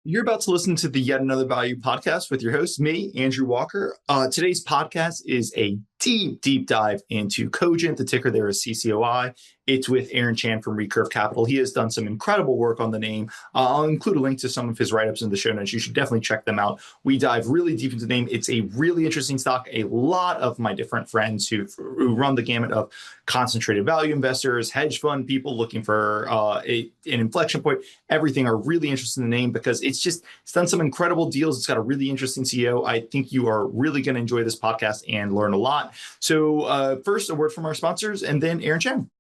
You're about to listen to the Yet Another Value podcast with your host, me, Andrew Walker. Today's podcast is a deep dive into Cogent. The ticker there is CCOI. It's with Aaron Chan from Recurve Capital. He has done some incredible work on the name. I'll include a link to some of his write-ups in the show notes. You should definitely check them out. We dive really deep into the name. It's a really interesting stock. A lot of my different friends who run the gamut of concentrated value investors, hedge fund people looking for an inflection point, everything are really interested in the name because it's done some incredible deals. It's got a really interesting CEO. I think you are really going to enjoy this podcast and learn a lot. So first, a word from our sponsors, and then Aaron Chen.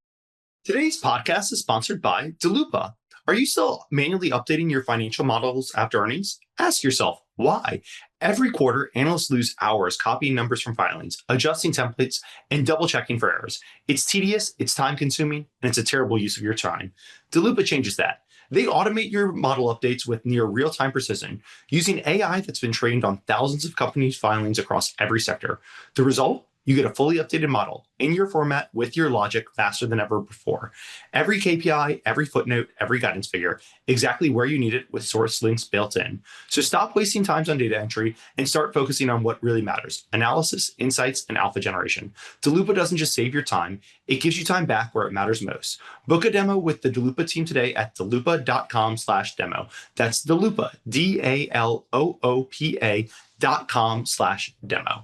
Today's podcast is sponsored by Delupa. Are you still manually updating your financial models after earnings? Ask yourself, why? Every quarter, analysts lose hours copying numbers from filings, adjusting templates, and double-checking for errors. It's tedious, it's time-consuming, and it's a terrible use of your time. Delupa changes that. They automate your model updates with near real-time precision using AI that's been trained on thousands of companies' filings across every sector. The result? You get a fully updated model in your format with your logic faster than ever before. Every KPI, every footnote, every guidance figure, exactly where you need it with source links built in. So stop wasting time on data entry and start focusing on what really matters: analysis, insights, and alpha generation. Delupa doesn't just save your time, it gives you time back where it matters most. Book a demo with the Delupa team today at delupa.com/demo. That's Delupa, DALOOPA.com/demo.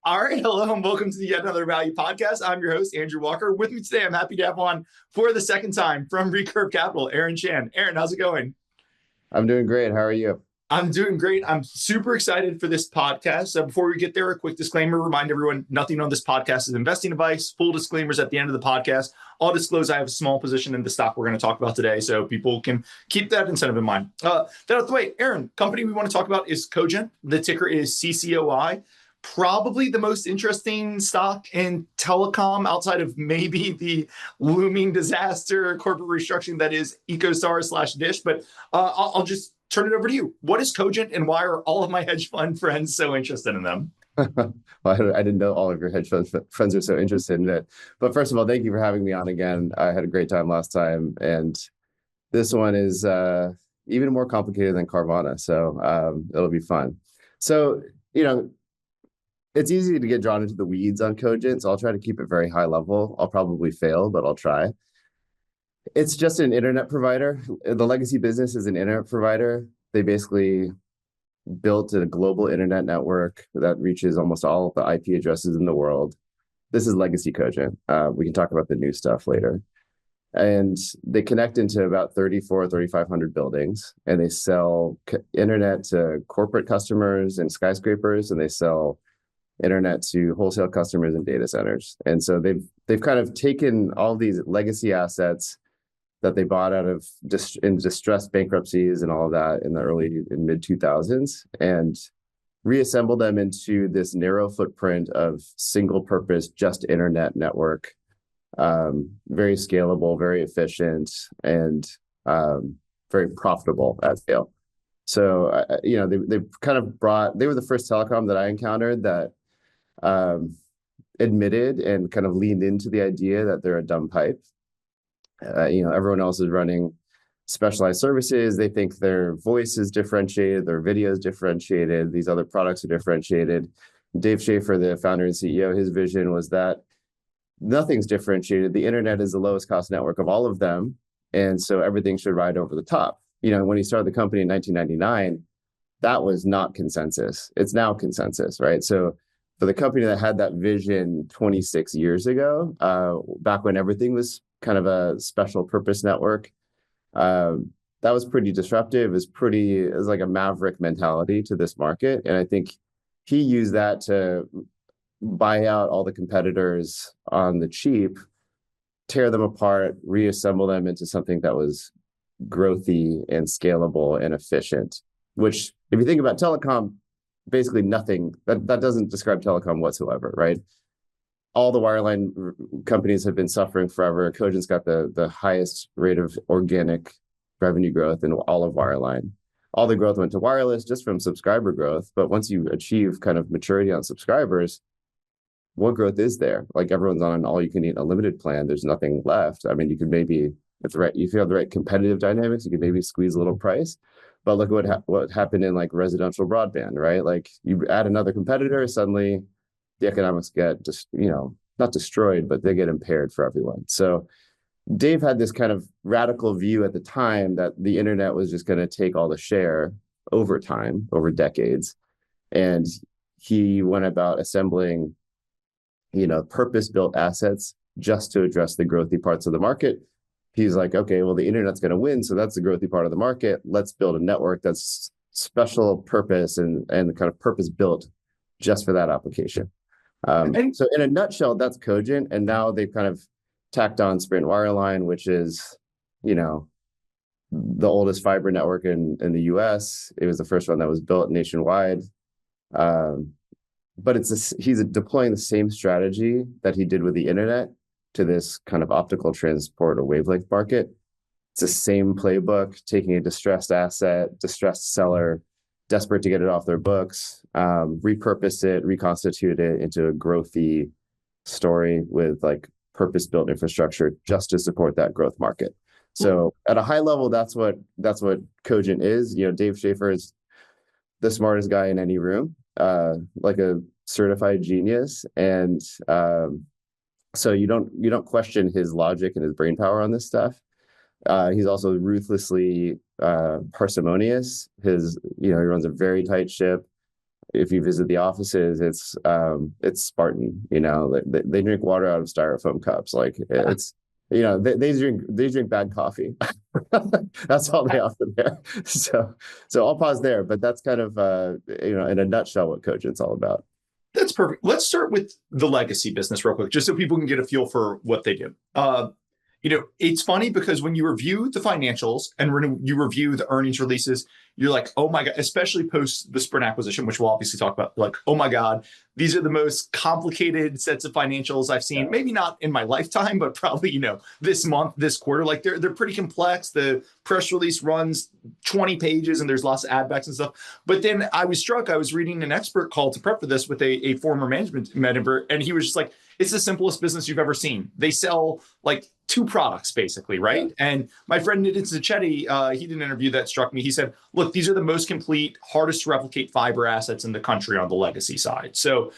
All right. Hello and welcome to the Yet Another Value podcast. I'm your host, Andrew Walker. With me today, I'm happy to have on for the second time from Recurve Capital, Aaron Chan. Aaron, how's it going? I'm doing great. How are you? I'm doing great. I'm super excited for this podcast. Before we get there, a quick disclaimer. Remind everyone, nothing on this podcast is investing advice. Full disclaimers at the end of the podcast. I'll disclose I have a small position in the stock we're going to talk about today, so people can keep that incentive in mind. That out of the way, Aaron, company we want to talk about is Cogent. The ticker is CCOI. Probably the most interesting stock in telecom outside of maybe the looming disaster corporate restructuring that is EchoStar/Dish. But I'll just turn it over to you. What is Cogent and why are all of my hedge fund friends so interested in them? Well, I didn't know all of your hedge fund friends are so interested in it. But first of all, thank you for having me on again. I had a great time last time. And this one is even more complicated than Carvana. So it'll be fun. So, it's easy to get drawn into the weeds on Cogent, so I'll try to keep it very high level. I'll probably fail, but I'll try. It's just an internet provider. The legacy business is an internet provider. They basically built a global internet network that reaches almost all of the IP addresses in the world. This is legacy Cogent. We can talk about the new stuff later. And they connect into about 3,500 buildings, and they sell internet to corporate customers and skyscrapers, and they sell internet to wholesale customers and data centers. And so they've kind of taken all these legacy assets that they bought out of in distressed bankruptcies and all of that in the early and mid 2000s and reassembled them into this narrow footprint of single purpose, just internet network, very scalable, very efficient, and very profitable at scale. So, they kind of they were the first telecom that I encountered that admitted and kind of leaned into the idea that they're a dumb pipe. Everyone else is running specialized services. They think their voice is differentiated, their video is differentiated, these other products are differentiated. Dave Schaeffer, the founder and CEO, his vision was that nothing's differentiated. The internet is the lowest cost network of all of them. And so everything should ride over the top. When he started the company in 1999, that was not consensus. It's now consensus, right? So for the company that had that vision 26 years ago, back when everything was kind of a special purpose network, that was pretty disruptive. It was like a maverick mentality to this market. And I think he used that to buy out all the competitors on the cheap, tear them apart, reassemble them into something that was growthy and scalable and efficient, which if you think about telecom, basically nothing that doesn't describe telecom whatsoever, right? All the wireline companies have been suffering forever. Cogent's got the highest rate of organic revenue growth in all of wireline. All the growth went to wireless just from subscriber growth. But once you achieve kind of maturity on subscribers, what growth is there? Like everyone's on an all-you-can-eat unlimited plan. There's nothing left. I mean, you could maybe, if you have the right competitive dynamics, you could maybe squeeze a little price. But look what happened in like residential broadband, right? Like you add another competitor, suddenly the economics get just, not destroyed, but they get impaired for everyone. So Dave had this kind of radical view at the time that the internet was just going to take all the share over time, over decades. And he went about assembling, purpose-built assets just to address the growthy parts of the market. He's like, okay, well, the internet's going to win, so that's the growthy part of the market. Let's build a network that's special purpose and kind of purpose built just for that application. So in a nutshell, that's Cogent, and now they've kind of tacked on Sprint wireline, which is, the oldest fiber network in the US. It was the first one that was built nationwide. But he's deploying the same strategy that he did with the internet to this kind of optical transport or wavelength market. It's the same playbook, taking a distressed asset, distressed seller, desperate to get it off their books, repurpose it, reconstitute it into a growthy story with like purpose-built infrastructure just to support that growth market. So at a high level, that's what Cogent is. Dave Schaeffer is the smartest guy in any room, like a certified genius, and so you don't question his logic and his brain power on this stuff. He's also ruthlessly parsimonious. He runs a very tight ship. If you visit the offices, it's Spartan. They drink water out of styrofoam cups. Like it's they drink bad coffee. That's all they offer there. So I'll pause there. But that's kind of in a nutshell what Cogent's all about. That's perfect. Let's start with the legacy business real quick, just so people can get a feel for what they do. It's funny because when you review the financials and when you review the earnings releases, you're like, oh my God, especially post the Sprint acquisition, which we'll obviously talk about, like, oh my God, these are the most complicated sets of financials I've seen, maybe not in my lifetime, but probably, this month, this quarter, like they're pretty complex. The press release runs 20 pages and there's lots of ad backs and stuff. But then I was reading an expert call to prep for this with a former management member, and he was just like, it's the simplest business you've ever seen. They sell like 2 products basically, right? Yeah. And my friend Nitin Sacheti, he did an interview that struck me. He said, look, these are the most complete, hardest to replicate fiber assets in the country on the legacy side. So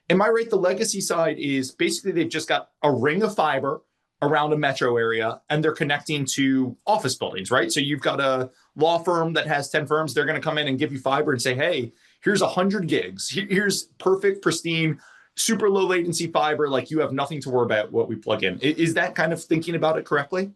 am I right? The legacy side is basically they've just got a ring of fiber around a metro area and they're connecting to office buildings, right? So you've got a law firm that has 10 firms. They're going to come in and give you fiber and say, hey, here's 100 gigs. Here's perfect, pristine, super low latency fiber. Like you have nothing to worry about what we plug in. Is that kind of thinking about it correctly?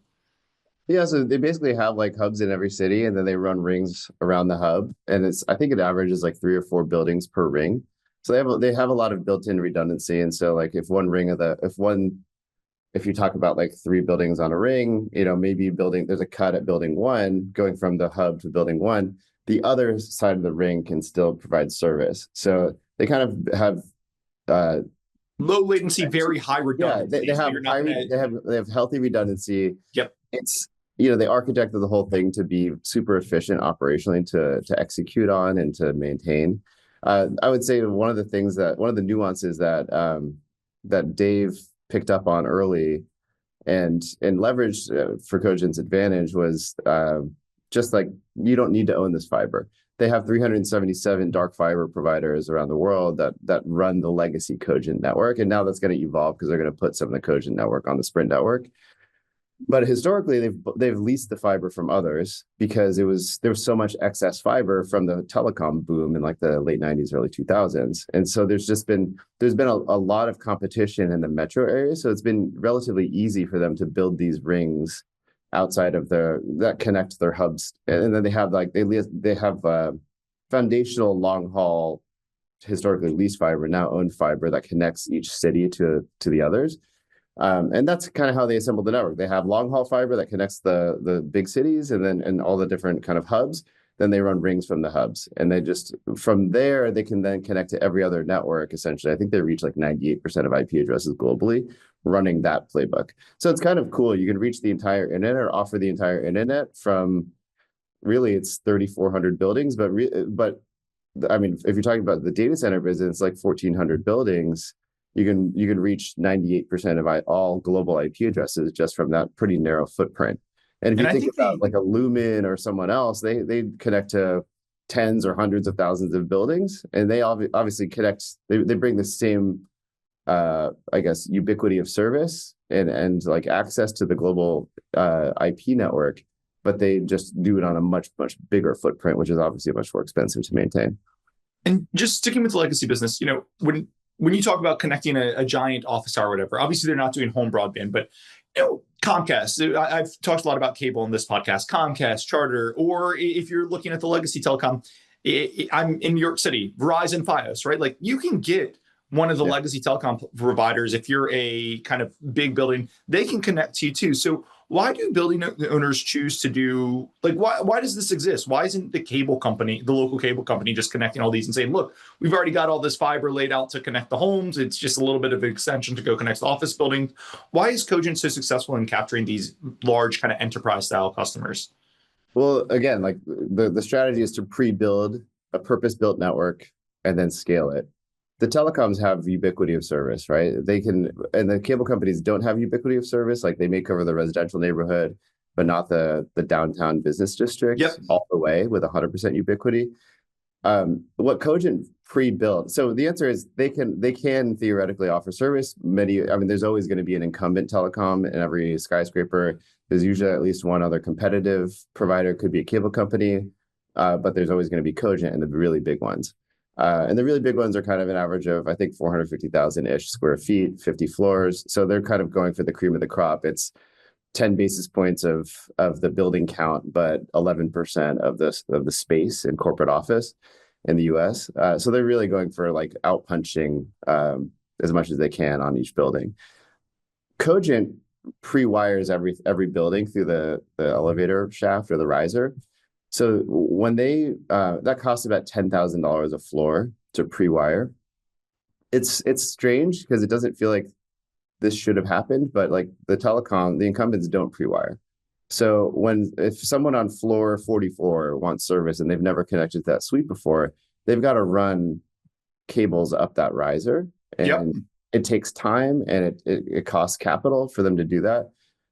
Yeah, so they basically have like hubs in every city, and then they run rings around the hub, and I think it averages like 3 or 4 buildings per ring. So they have a lot of built-in redundancy, and so like if you talk about like 3 buildings on a ring, maybe there's a cut at building 1 going from the hub to building 1, the other side of the ring can still provide service. So they kind of have low latency, very high redundancy. Yeah, they have healthy redundancy. Yep. It's they architected the whole thing to be super efficient operationally to execute on and to maintain. I would say one of the nuances that Dave picked up on early and leveraged for Cogent's advantage was just like, you don't need to own this fiber. They have 377 dark fiber providers around the world that run the legacy Cogent network. And now that's going to evolve because they're going to put some of the Cogent network on the Sprint network. But historically, they've leased the fiber from others because there was so much excess fiber from the telecom boom in like the late 90s, early 2000s. And so there's been a lot of competition in the metro area. So it's been relatively easy for them to build these rings outside of that connect their hubs. And then they have foundational long haul, historically leased fiber, now owned fiber that connects each city to the others. And that's kind of how they assemble the network. They have long haul fiber that connects the big cities and all the different kind of hubs. Then they run rings from the hubs, and they just from there they can then connect to every other network. Essentially, I think they reach like 98% of IP addresses globally running that playbook. So it's kind of cool. You can reach the entire internet or offer the entire internet from really it's 3,400 buildings, but I mean, if you're talking about the data center business, it's like 1,400 buildings. You can reach 98% of all global IP addresses just from that pretty narrow footprint. And if And you I think think about like a Lumen or someone else, they connect to tens or hundreds of thousands of buildings, and they obviously connect. They bring the same, I guess, ubiquity of service and like access to the global IP network, but they just do it on a much bigger footprint, which is obviously much more expensive to maintain. And just sticking with the legacy business, when you talk about connecting a giant office tower or whatever, obviously they're not doing home broadband, but Comcast, I've talked a lot about cable in this podcast, Comcast, Charter, or if you're looking at the legacy telecom, I'm in New York City, Verizon, Fios, right? Like you can get one of the legacy telecom providers, if you're a kind of big building, they can connect to you too. So why do building owners choose to do, like, why does this exist? Why isn't the local cable company just connecting all these and saying, look, we've already got all this fiber laid out to connect the homes. It's just a little bit of an extension to go connect the office buildings. Why is Cogent so successful in capturing these large kind of enterprise style customers? Well, again, like the strategy is to pre-build a purpose-built network and then scale it. The telecoms have ubiquity of service, right? They can, and the cable companies don't have ubiquity of service. Like they may cover the residential neighborhood, but not the downtown business district all the way with 100% ubiquity. What Cogent pre-built, so the answer is they can theoretically offer service. There's always going to be an incumbent telecom in every skyscraper. There's usually at least one other competitive provider, could be a cable company, but there's always going to be Cogent and the really big ones. And the really big ones are kind of an average of, I think, 450,000-ish square feet, 50 floors. So they're kind of going for the cream of the crop. It's 10 basis points of the building count, but 11% of the space in corporate office in the US. So they're really going for like outpunching as much as they can on each building. Cogent pre-wires every building through the elevator shaft or the riser. So when that costs about $10,000 a floor to pre-wire. It's strange because it doesn't feel like this should have happened, but like the incumbents don't pre-wire. So if someone on floor 44 wants service and they've never connected to that suite before, they've got to run cables up that riser, and it takes time and it costs capital for them to do that.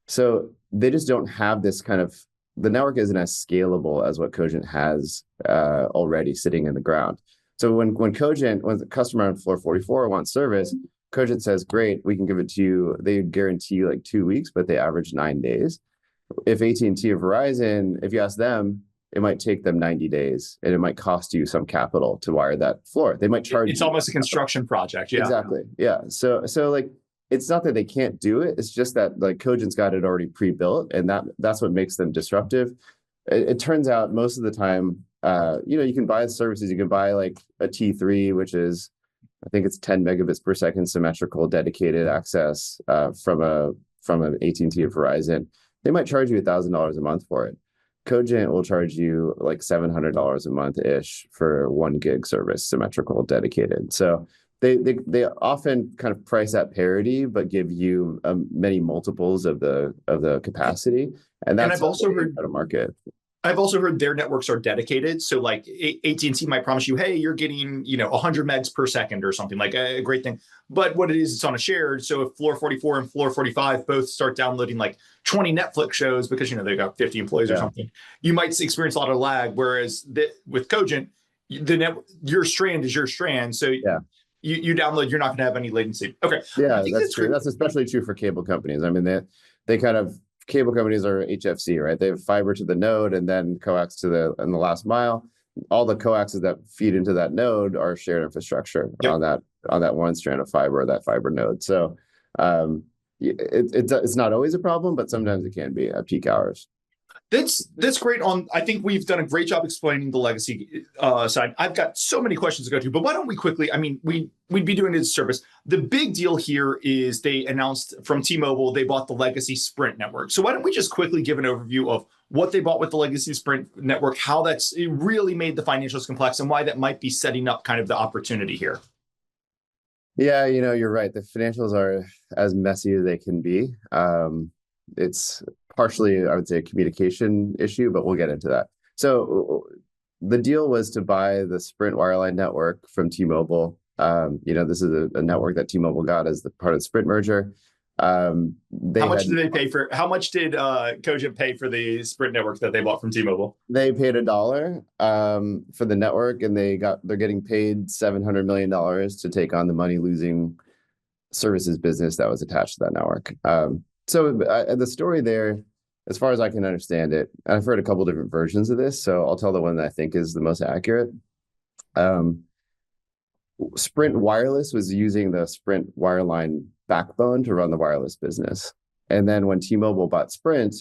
So they just don't have this kind of, the network isn't as scalable as what Cogent has already sitting in the ground. So when the customer on floor 44 wants service, Cogent says, great, we can give it to you. They guarantee like 2 weeks, but they average 9 days. If AT&T or Verizon, if you ask them, it might take them 90 days and it might cost you some capital to wire that floor. They might charge It's almost a construction project. Yeah, exactly. Yeah. So like, it's not that they can't do it. It's just that like Cogent's got it already pre-built, and that's what makes them disruptive. It turns out most of the time, you can buy the services. You can buy like a T3, which is, I think it's 10 megabits per second symmetrical dedicated access from an AT&T or Verizon. They might charge you $1,000 a month for it. Cogent will charge you like $700 a month ish for 1 gig service, symmetrical dedicated. So they often kind of price at parity, but give you many multiples of the capacity, and that's I've also heard a market. I've also heard their networks are dedicated. So like AT&T might promise you, hey, you're getting 100 megs per second or something, like a great thing. But what it is, it's on a shared. So if floor 44 and floor 45 both start downloading like 20 Netflix shows because they've got 50 employees or something, you might experience a lot of lag. Whereas with Cogent, your strand is your strand. So you download, you're not going to have any latency. Okay. Yeah, that's true. That's especially true for cable companies. I mean, they kind of, cable companies are HFC, right? They have fiber to the node and then coax in the last mile. All the coaxes that feed into that node are shared infrastructure on that one strand of fiber or that fiber node. So it's not always a problem, but sometimes it can be at peak hours. That's great. I think we've done a great job explaining the legacy side. I've got so many questions to go to, but why don't we quickly? I mean, we'd be doing it as service. The big deal here is they announced from T-Mobile they bought the legacy Sprint network. So why don't we just quickly give an overview of what they bought with the legacy Sprint network, how it really made the financials complex, and why that might be setting up kind of the opportunity here. Yeah, you're right. The financials are as messy as they can be. It's partially, I would say, a communication issue, but we'll get into that. So the deal was to buy the Sprint wireline network from T-Mobile. This is a network that T-Mobile got as the part of the Sprint merger. They had How much did Cogent pay for the Sprint network that they bought from T-Mobile? they paid $1 for the network, and they're getting paid $700 million to take on the money losing services business that was attached to that network. So the story there, as far as I can understand it, and I've heard a couple different versions of this, so I'll tell the one that I think is the most accurate. Sprint Wireless was using the Sprint wireline backbone to run the wireless business. And then when T-Mobile bought Sprint,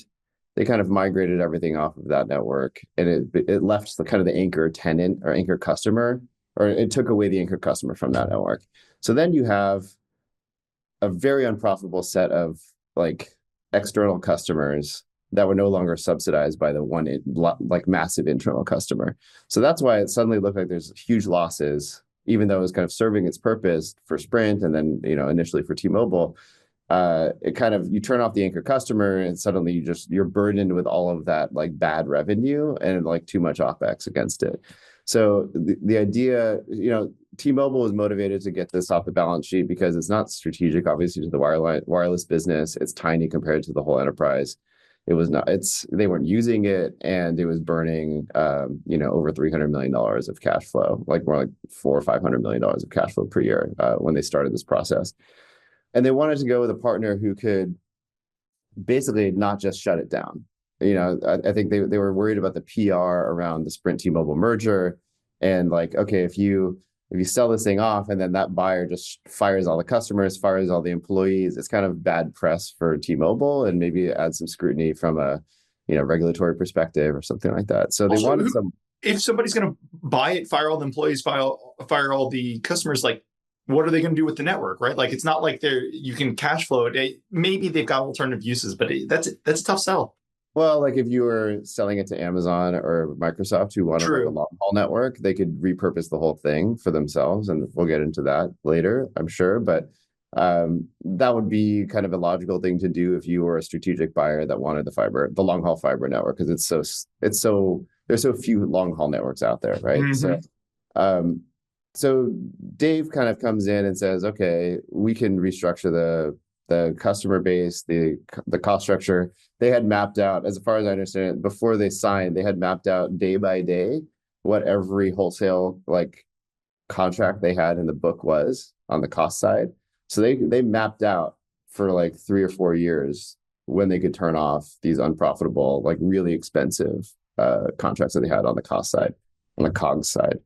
they kind of migrated everything off of that network, and it left the kind of the anchor tenant or anchor customer, or it took away the anchor customer from that network. So then you have a very unprofitable set of like external customers that were no longer subsidized by the one like massive internal customer. So that's why it suddenly looked like there's huge losses, even though it was kind of serving its purpose for Sprint and then initially for T-Mobile. It kind of, you turn off the anchor customer and suddenly you're burdened with all of that like bad revenue and like too much OpEx against it. So the idea, T-Mobile was motivated to get this off the balance sheet because it's not strategic, obviously, to the wireless business. It's tiny compared to the whole enterprise. It was not. They weren't using it, and it was burning, over $300 million of cash flow, like more like $400 or $500 million of cash flow per year when they started this process. And they wanted to go with a partner who could basically not just shut it down. I think they were worried about the PR around the Sprint T-Mobile merger, and like, okay, if you sell this thing off and then that buyer just fires all the customers, fires all the employees, it's kind of bad press for T-Mobile, and maybe add some scrutiny from a regulatory perspective or something like that. So they wanted some. If somebody's going to buy it, fire all the employees, fire all the customers, like, what are they going to do with the network, right? Like, it's not like you can cash flow it. Maybe they've got alternative uses, but that's a tough sell. Well, like if you were selling it to Amazon or Microsoft who wanted like a long haul network, they could repurpose the whole thing for themselves. And we'll get into that later, I'm sure. But that would be kind of a logical thing to do if you were a strategic buyer that wanted the long haul fiber network, because there's so few long haul networks out there, right? Mm-hmm. So Dave kind of comes in and says, okay, we can restructure the customer base, the cost structure. They had mapped out, as far as I understand it, before they signed, they had mapped out day by day what every wholesale like contract they had in the book was on the cost side. So they mapped out for like 3 or 4 years when they could turn off these unprofitable, like really expensive contracts that they had on the cost side, on the COGS side.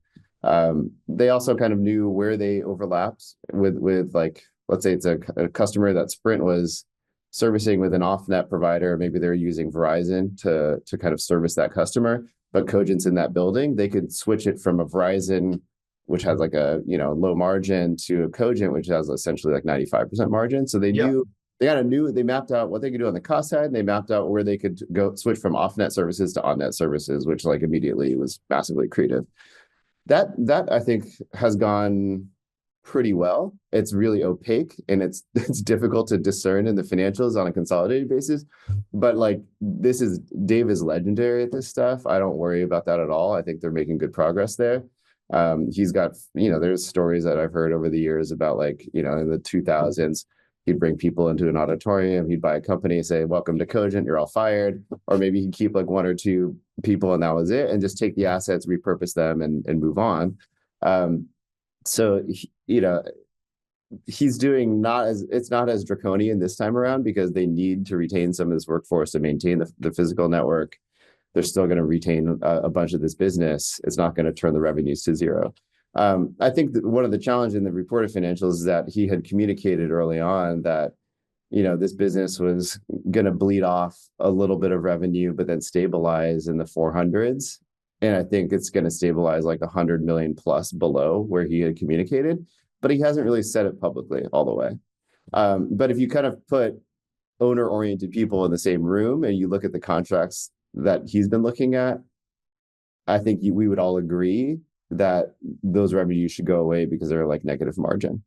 They also kind of knew where they overlapped with like, let's say it's a customer that Sprint was servicing with an off-net provider. Maybe they're using Verizon to kind of service that customer, but Cogent's in that building. They could switch it from a Verizon, which has like a low margin, to a Cogent, which has essentially like 95% margin. So they knew, they mapped out what they could do on the cost side, and they mapped out where they could go switch from off-net services to on-net services, which like immediately was massively accretive. That I think has gone pretty well. It's really opaque, and it's difficult to discern in the financials on a consolidated basis. But like Dave is legendary at this stuff. I don't worry about that at all. I think they're making good progress there. He's got, there's stories that I've heard over the years about like, in the 2000s, he'd bring people into an auditorium, he'd buy a company, say, welcome to Cogent, you're all fired. Or maybe he'd keep like 1 or 2 people and that was it, and just take the assets, repurpose them and move on. So, he's doing it's not as draconian this time around, because they need to retain some of this workforce to maintain the physical network. They're still going to retain a bunch of this business. It's not going to turn the revenues to zero. I think that one of the challenges in the reported financials is that he had communicated early on that, this business was going to bleed off a little bit of revenue, but then stabilize in the 400s. And I think it's going to stabilize like 100 million plus below where he had communicated, but he hasn't really said it publicly all the way. But if you kind of put owner-oriented people in the same room and you look at the contracts that he's been looking at, I think we would all agree that those revenues should go away because they're like negative margin.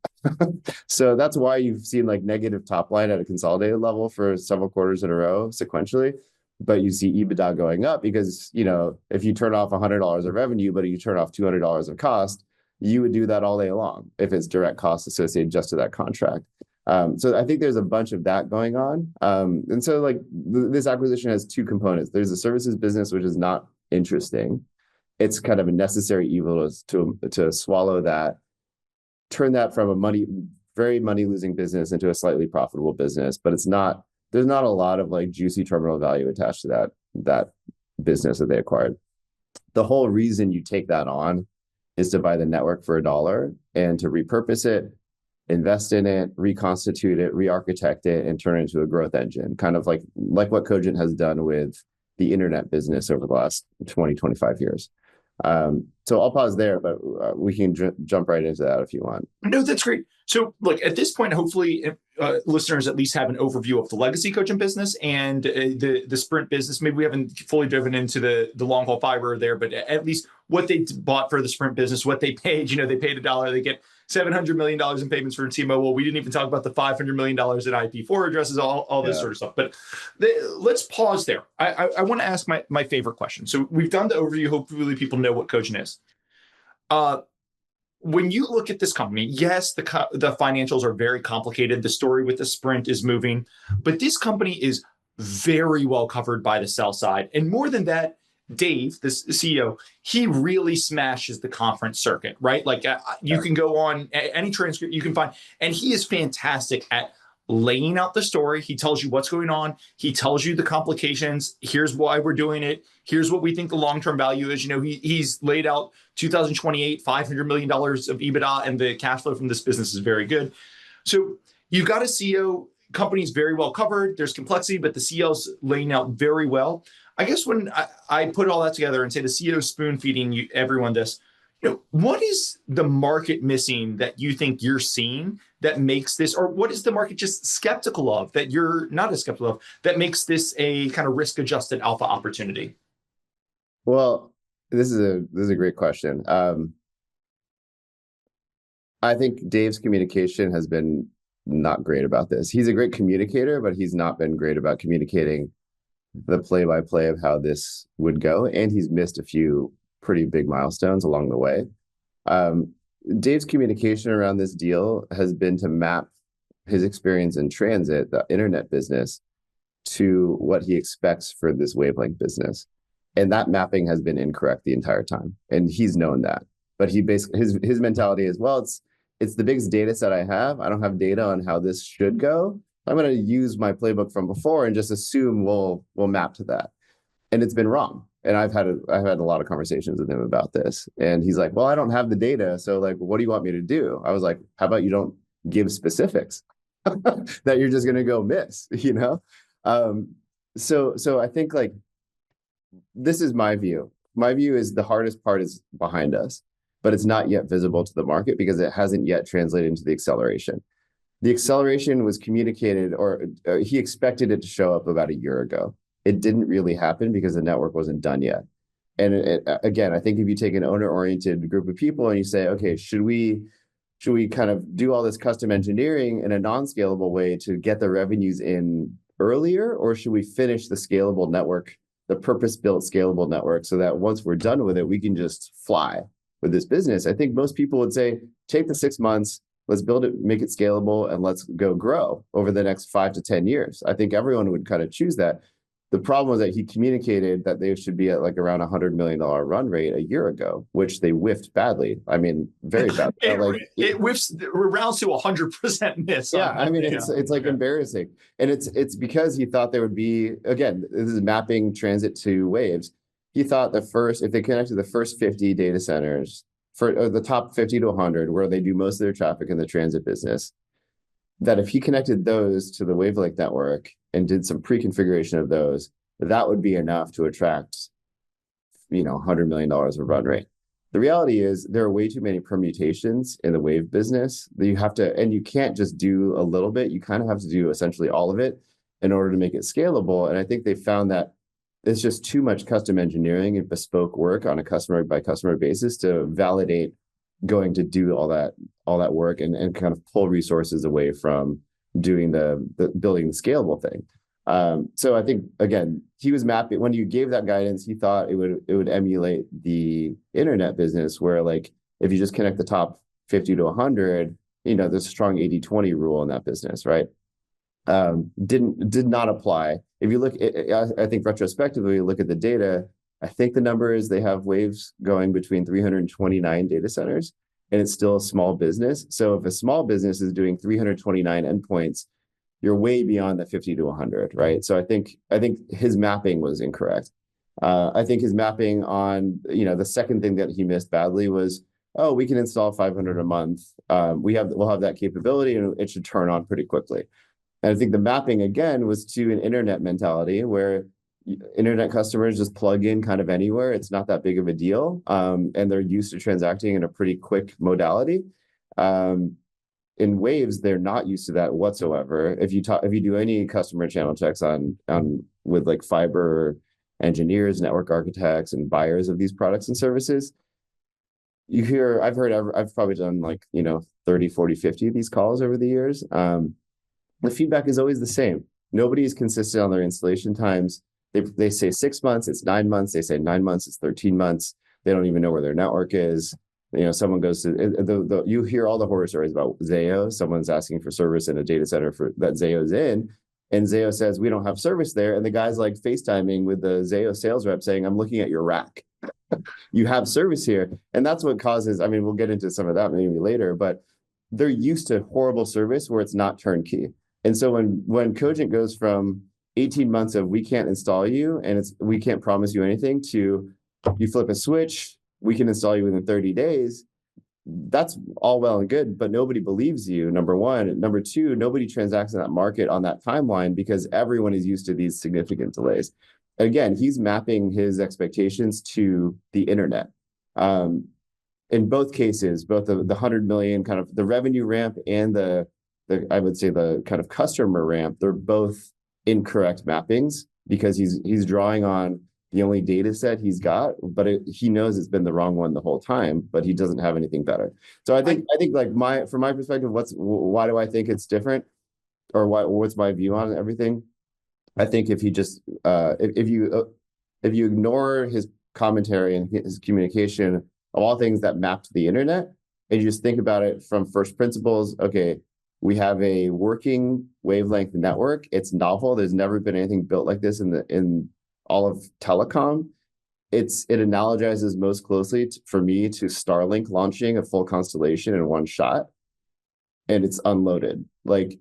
So that's why you've seen like negative top line at a consolidated level for several quarters in a row sequentially. But you see EBITDA going up because, if you turn off $100 of revenue, but you turn off $200 of cost, you would do that all day long if it's direct costs associated just to that contract. So I think there's a bunch of that going on. And so like this acquisition has two components. There's a services business, which is not interesting. It's kind of a necessary evil to swallow that, turn that from a very money losing business into a slightly profitable business. But there's not a lot of like juicy terminal value attached to that business that they acquired. The whole reason you take that on is to buy the network for $1 and to repurpose it, invest in it, reconstitute it, re-architect it, and turn it into a growth engine, kind of like what Cogent has done with the internet business over the last 20, 25 years. So I'll pause there, but we can jump right into that if you want. No, that's great. So look, at this point, hopefully listeners at least have an overview of the legacy Cogent business and the Sprint business. Maybe we haven't fully driven into the long haul fiber there, but at least what they bought for the Sprint business, what they paid. They paid $1, they get $700 million in payments for T-Mobile. We didn't even talk about the $500 million in IP4 addresses, all this sort of stuff. But let's pause there. I want to ask my favorite question. So we've done the overview. Hopefully people know what Cogent is. When you look at this company, yes, the financials are very complicated. The story with the Sprint is moving, but this company is very well covered by the sell side. And more than that, Dave, the CEO, he really smashes the conference circuit, right? Like you can go on any transcript you can find, and he is fantastic at laying out the story. He tells you what's going on. He tells you the complications. Here's why we're doing it. Here's what we think the long-term value is. He's laid out 2028, $500 million of EBITDA, and the cash flow from this business is very good. So you've got a CEO, company's very well covered. There's complexity, but the CEO's laying out very well. I guess when I put all that together and say the CEO spoon feeding everyone this, what is the market missing that you think you're seeing that makes this, or what is the market just skeptical of that you're not as skeptical of that makes this a kind of risk-adjusted alpha opportunity? Well, this is a great question. I think Dave's communication has been not great about this. He's a great communicator, but he's not been great about communicating the play-by-play of how this would go, and he's missed a few pretty big milestones along the way. Dave's communication around this deal has been to map his experience in transit, the internet business, to what he expects for this wavelength business. And that mapping has been incorrect the entire time. And he's known that. But he basically his mentality is, well, it's the biggest data set I have. I don't have data on how this should go. I'm going to use my playbook from before and just assume we'll map to that. And it's been wrong. And I've had a lot of conversations with him about this. And he's like, well, I don't have the data. So like, what do you want me to do? I was like, how about you don't give specifics that you're just going to go miss, So I think like, this is my view. My view is the hardest part is behind us, but it's not yet visible to the market because it hasn't yet translated into the acceleration. The acceleration was communicated, or he expected it to show up about a year ago. It didn't really happen because the network wasn't done yet. And again, I think if you take an owner-oriented group of people and you say, okay, should we kind of do all this custom engineering in a non-scalable way to get the revenues in earlier, or should we finish the scalable network, the purpose-built scalable network, so that once we're done with it, we can just fly with this business? I think most people would say, take the 6 months, let's build it, make it scalable, and let's go grow over the next 5 to 10 years. I think everyone would kind of choose that. The problem was that he communicated that they should be at like around $100 million run rate a year ago, which they whiffed badly. I mean, very badly. It whiffs, rounds to 100% miss. Yeah, I mean, it's like embarrassing. And it's because he thought there would be, again, this is mapping transit to waves. He thought if they connected the first 50 data centers, for the top 50 to 100, where they do most of their traffic in the transit business, that if he connected those to the wavelength network and did some pre-configuration of those, that would be enough to attract, $100 million of run rate. The reality is there are way too many permutations in the wave business that you have to, and you can't just do a little bit. You kind of have to do essentially all of it in order to make it scalable. And I think they found that it's just too much custom engineering and bespoke work on a customer by customer basis to validate going to do all that work and kind of pull resources away from doing the building the scalable thing. So I think, again, he was mapping, when you gave that guidance, he thought it would emulate the internet business where, like, if you just connect the top 50 to 100, there's a strong 80/20 rule in that business, right? Did not apply. If you look, I think retrospectively, you look at the data, I think the number is they have waves going between 329 data centers, and it's still a small business. So if a small business is doing 329 endpoints, you're way beyond the 50 to 100, right? So I think his mapping was incorrect. I think his mapping on, the second thing that he missed badly was, oh, we can install 500 a month. We'll have that capability, and it should turn on pretty quickly. And I think the mapping again was to an internet mentality where internet customers just plug in kind of anywhere. It's not that big of a deal, and they're used to transacting in a pretty quick modality. In waves, they're not used to that whatsoever. If you do any customer channel checks on with like fiber engineers, network architects, and buyers of these products and services, I've probably done 30, 40, 50 of these calls over the years. The feedback is always the same. Nobody is consistent on their installation times. They say 6 months, it's 9 months. They say 9 months, it's 13 months. They don't even know where their network is. Someone goes to you hear all the horror stories about Zayo. Someone's asking for service in a data center that Zayo's in, and Zayo says we don't have service there. And the guy's like FaceTiming with the Zayo sales rep saying, "I'm looking at your rack. You have service here." And that's what causes. I mean, we'll get into some of that maybe later, but they're used to horrible service where it's not turnkey. And so when Cogent goes from 18 months of we can't install you and we can't promise you anything to you flip a switch, we can install you within 30 days, that's all well and good, but nobody believes you, number one. Number two, nobody transacts in that market on that timeline because everyone is used to these significant delays. Again, he's mapping his expectations to the internet. In both cases, both the 100 million kind of the revenue ramp and the I would say the kind of customer ramp, they're both incorrect mappings because he's drawing on the only data set he's got, but he knows it's been the wrong one the whole time, but he doesn't have anything better. So I think like from my perspective, why do I think it's different, or what's my view on everything? I think if he just if you ignore his commentary and his communication of all things that map to the internet, and you just think about it from first principles, okay, we have a working wavelength network. It's novel. There's never been anything built like this in all of telecom. It analogizes most closely for me to Starlink launching a full constellation in one shot, and it's unloaded. Like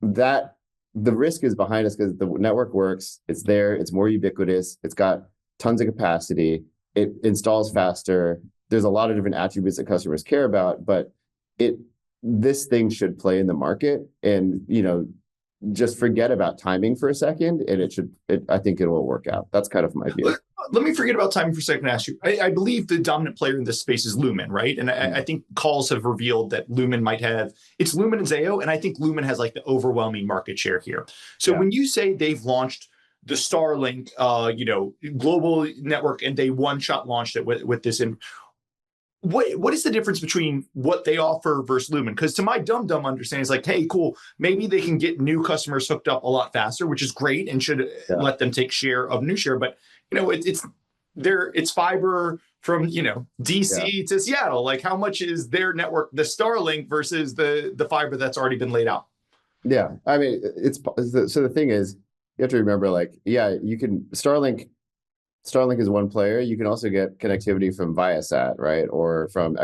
that, the risk is behind us because the network works. It's there. It's more ubiquitous. It's got tons of capacity. It installs faster. There's a lot of different attributes that customers care about, but this thing should play in the market, and just forget about timing for a second, and I think it will work out. That's kind of my view. Let me forget about timing for a second and ask you. I believe the dominant player in this space is Lumen, right? And I think calls have revealed that Lumen it's Lumen and Zayo, and I think Lumen has like the overwhelming market share here. So when you say they've launched the Starlink, global network, and they one-shot launched it with this in. What is the difference between what they offer versus Lumen? Because to my dumb understanding, it's like, hey, cool, maybe they can get new customers hooked up a lot faster, which is great and should let them take share of new share. But it's fiber from DC to Seattle. Like, how much is their network, the Starlink, versus the fiber that's already been laid out? Yeah, I mean, so the thing is, you have to remember, you can Starlink is one player. You can also get connectivity from Viasat, right? Or from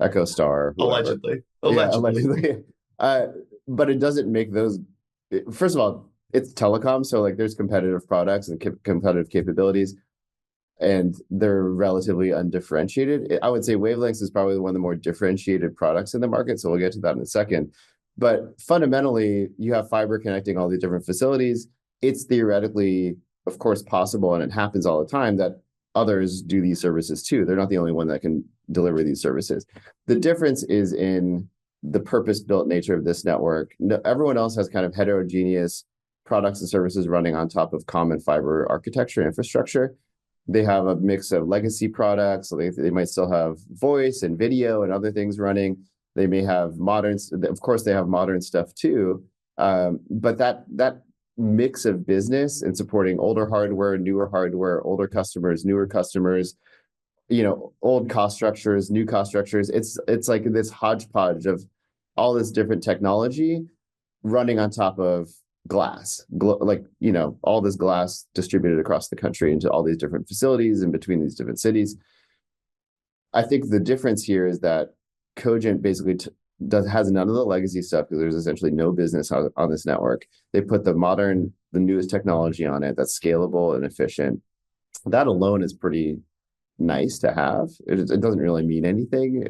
EchoStar. Allegedly. Yeah, allegedly. But it doesn't make those. First of all, it's telecom, so there's competitive products and competitive capabilities, and they're relatively undifferentiated. I would say wavelengths is probably one of the more differentiated products in the market. So we'll get to that in a second. But fundamentally, you have fiber connecting all these different facilities. It's theoretically, of course, possible, and it happens all the time, that others do these services too. They're not the only one that can deliver these services. The difference is in the purpose-built nature of this network. Everyone else has kind of heterogeneous products and services running on top of common fiber architecture infrastructure. They have a mix of legacy products. So they might still have voice and video and other things running. They may have modern, of course, they have modern stuff too. But that mix of business and supporting older hardware, newer hardware, older customers, newer customers, old cost structures, new cost structures. It's like this hodgepodge of all this different technology running on top of glass, all this glass distributed across the country into all these different facilities and between these different cities. I think the difference here is that Cogent basically has none of the legacy stuff because there's essentially no business on this network. They put the newest technology on it that's scalable and efficient. That alone is pretty nice to have. It doesn't really mean anything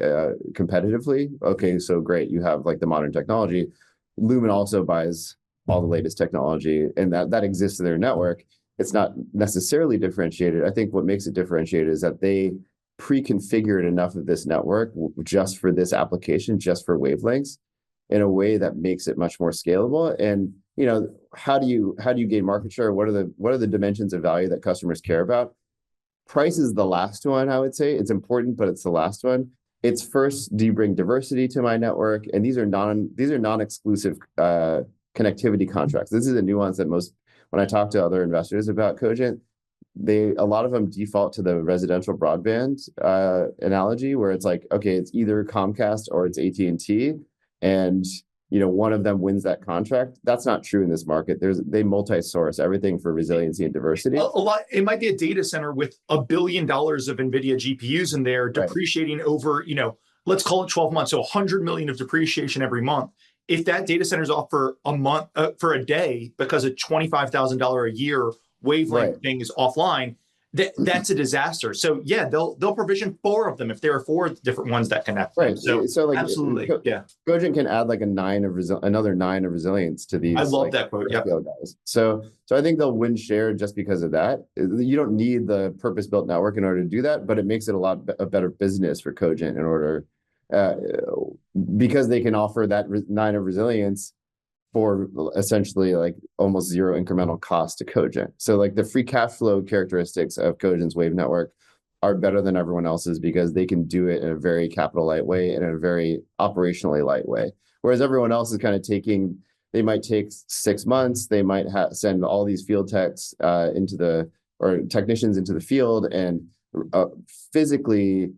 competitively. Okay, so great, you have like the modern technology. Lumen also buys all the latest technology, and that exists in their network. It's not necessarily differentiated. I think what makes it differentiated is that they pre-configured enough of this network just for this application, just for wavelengths, in a way that makes it much more scalable. And how do you gain market share? What are the dimensions of value that customers care about? Price is the last one, I would say. It's important, but it's the last one. It's first, do you bring diversity to my network? And these are non-exclusive connectivity contracts. This is a nuance that when I talk to other investors about Cogent, a lot of them default to the residential broadband analogy, where it's like, okay, it's either Comcast or it's AT&T, and one of them wins that contract. That's not true in this market. They multi-source everything for resiliency and diversity. A lot. It might be a data center with $1 billion of NVIDIA GPUs in there, depreciating over, let's call it 12 months. So 100 million of depreciation every month. If that data center is off for a month, for a day, because a $25,000 a year wavelength thing is offline, that's a disaster. So yeah, they'll provision 4 of them if there are 4 different ones that connect. Right. So like absolutely, yeah. Cogent can add like another 9 of resilience to these. I love that quote. Yeah. Guys. So I think they'll win share just because of that. You don't need the purpose-built network in order to do that, but it makes it a better business for Cogent in order because they can offer that 9 of resilience for essentially like almost 0 incremental cost to Cogent. So like the free cash flow characteristics of Cogent's wave network are better than everyone else's because they can do it in a very capital light way and in a very operationally light way. Whereas everyone else is kind of they might take 6 months, they might send all these field techs or technicians into the field and physically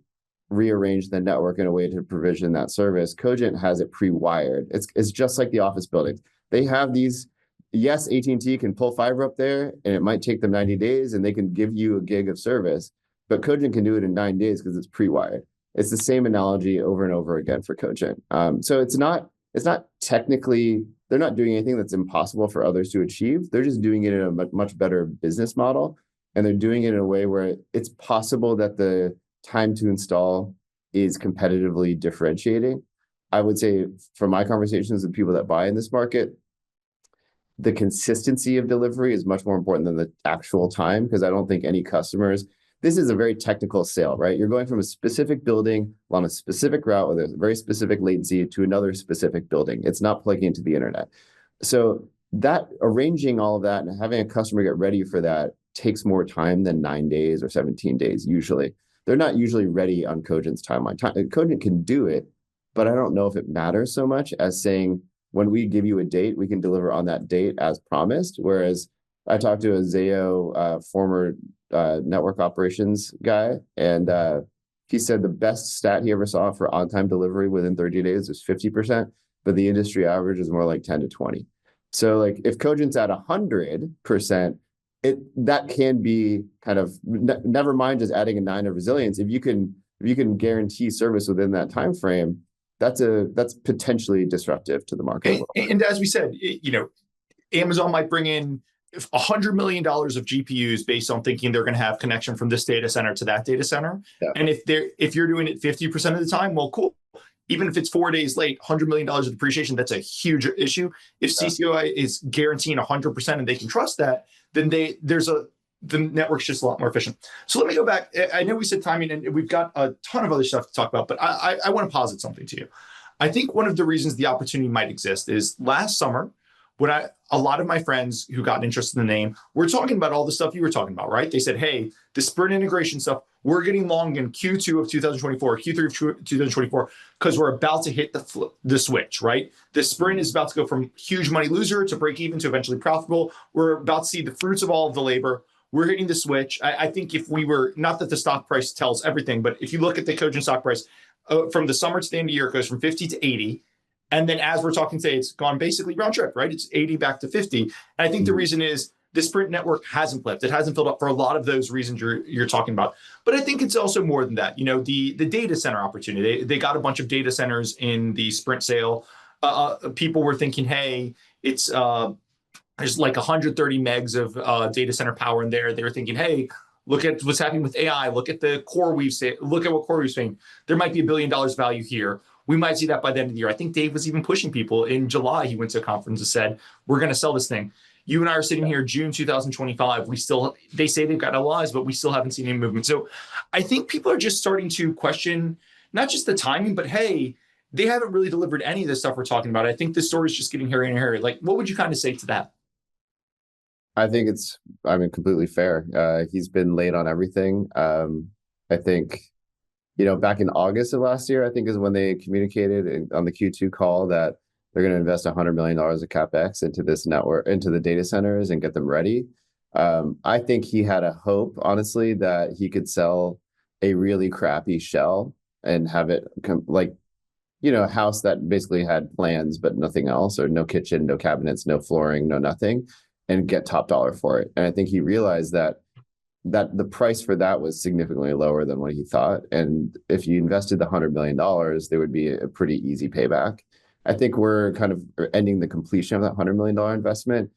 rearrange the network in a way to provision that service. Cogent has it pre-wired. It's just like the office buildings. They have these. Yes, AT&T can pull fiber up there, and it might take them 90 days, and they can give you a gig of service. But Cogent can do it in 9 days because it's pre-wired. It's the same analogy over and over again for Cogent. So it's not technically, they're not doing anything that's impossible for others to achieve. They're just doing it in a much better business model, and they're doing it in a way where it's possible that the time to install is competitively differentiating. I would say from my conversations with people that buy in this market, the consistency of delivery is much more important than the actual time, because I don't think any customers, this is a very technical sale, right? You're going from a specific building on a specific route with a very specific latency to another specific building. It's not plugging into the internet. So that arranging all of that and having a customer get ready for that takes more time than 9 days or 17 days usually. They're not usually ready on Cogent's timeline. Cogent can do it, but I don't know if it matters so much as saying, when we give you a date, we can deliver on that date as promised. Whereas I talked to a Zayo former network operations guy, and he said the best stat he ever saw for on-time delivery within 30 days was 50%, but the industry average is more like 10 to 20. So like if Cogent's at 100%, that can be kind of never mind just adding a 9 of resilience. If you can guarantee service within that time frame, that's potentially disruptive to the market. And as we said, Amazon might bring in $100 million of GPUs based on thinking they're going to have connection from this data center to that data center. Yeah. And if you're doing it 50% of the time, well, cool. Even if it's 4 days late, $100 million of depreciation, that's a huge issue. If CCOI is guaranteeing 100% and they can trust that, then the network's just a lot more efficient. So let me go back. I know we said timing, and we've got a ton of other stuff to talk about, but I want to posit something to you. I think one of the reasons the opportunity might exist is last summer, when a lot of my friends who got interested in the name were talking about all the stuff you were talking about, right? They said, hey, the Sprint integration stuff, we're getting long in Q2 of 2024, Q3 of 2024, because we're about to hit the switch, right? The Sprint is about to go from huge money loser to break even to eventually profitable. We're about to see the fruits of all of the labor. We're hitting the switch. I think if we were, not that the stock price tells everything, but if you look at the Cogent stock price, from the summer to the end of the year, it goes from 50 to 80. And then as we're talking today, it's gone basically round trip, right? It's 80 back to 50. And I think the reason is the Sprint network hasn't flipped. It hasn't filled up for a lot of those reasons you're talking about. But I think it's also more than that. The data center opportunity. They got a bunch of data centers in the Sprint sale. People were thinking, hey, it's there's like 130 megs of data center power in there. They were thinking, hey, look at what's happening with AI. Look at the look at what CoreWeave's saying. There might be $1 billion value here. We might see that by the end of the year. I think Dave was even pushing people. In July, he went to a conference and said, we're going to sell this thing. You and I are sitting here June 2025. They say they've got LOIs, but we still haven't seen any movement. So I think people are just starting to question not just the timing, but hey, they haven't really delivered any of this stuff we're talking about. I think this story is just getting hairier and hairier. Like, what would you kind of say to that? I think completely fair. He's been late on everything. I think, back in August of last year, I think is when they communicated on the Q2 call that they're going to invest $100 million of CapEx into this network, into the data centers and get them ready. I think he had a hope, honestly, that he could sell a really crappy shell and have it a house that basically had plans, but nothing else, or no kitchen, no cabinets, no flooring, no nothing, and get top dollar for it. And I think he realized that the price for that was significantly lower than what he thought. And if you invested the $100 million, there would be a pretty easy payback. I think we're kind of ending the completion of that $100 million investment.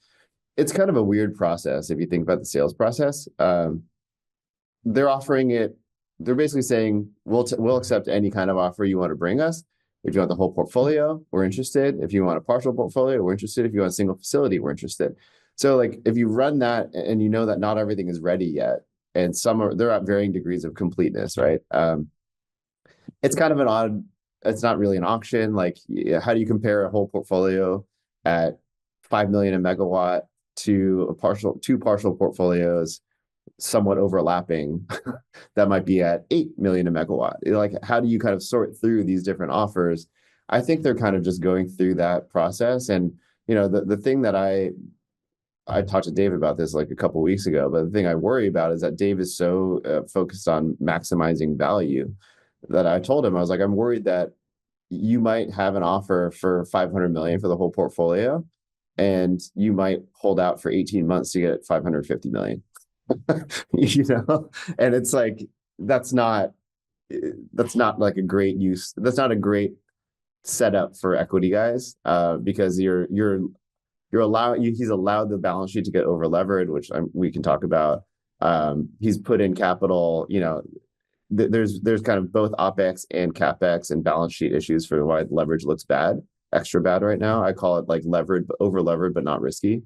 It's kind of a weird process if you think about the sales process. They're offering it. They're basically saying, we'll accept any kind of offer you want to bring us. If you want the whole portfolio, we're interested. If you want a partial portfolio, we're interested. If you want a single facility, we're interested. So if you run that and you know that not everything is ready yet, and they're at varying degrees of completeness, right? It's kind of it's not really an auction. How do you compare a whole portfolio at 5 million a megawatt to two partial portfolios somewhat overlapping that might be at 8 million a megawatt? How do you kind of sort through these different offers? I think they're kind of just going through that process. And, the thing that I talked to Dave about this a couple of weeks ago, but the thing I worry about is that Dave is so focused on maximizing value that I told him, I was like, I'm worried that you might have an offer for 500 million for the whole portfolio, and you might hold out for 18 months to get 550 million. And it's that's not like a great use. That's not a great setup for equity guys, because he's allowed the balance sheet to get over levered, which we can talk about. He's put in capital, there's kind of both OpEx and CapEx and balance sheet issues for why leverage looks extra bad right now. I call it levered, over levered, but not risky,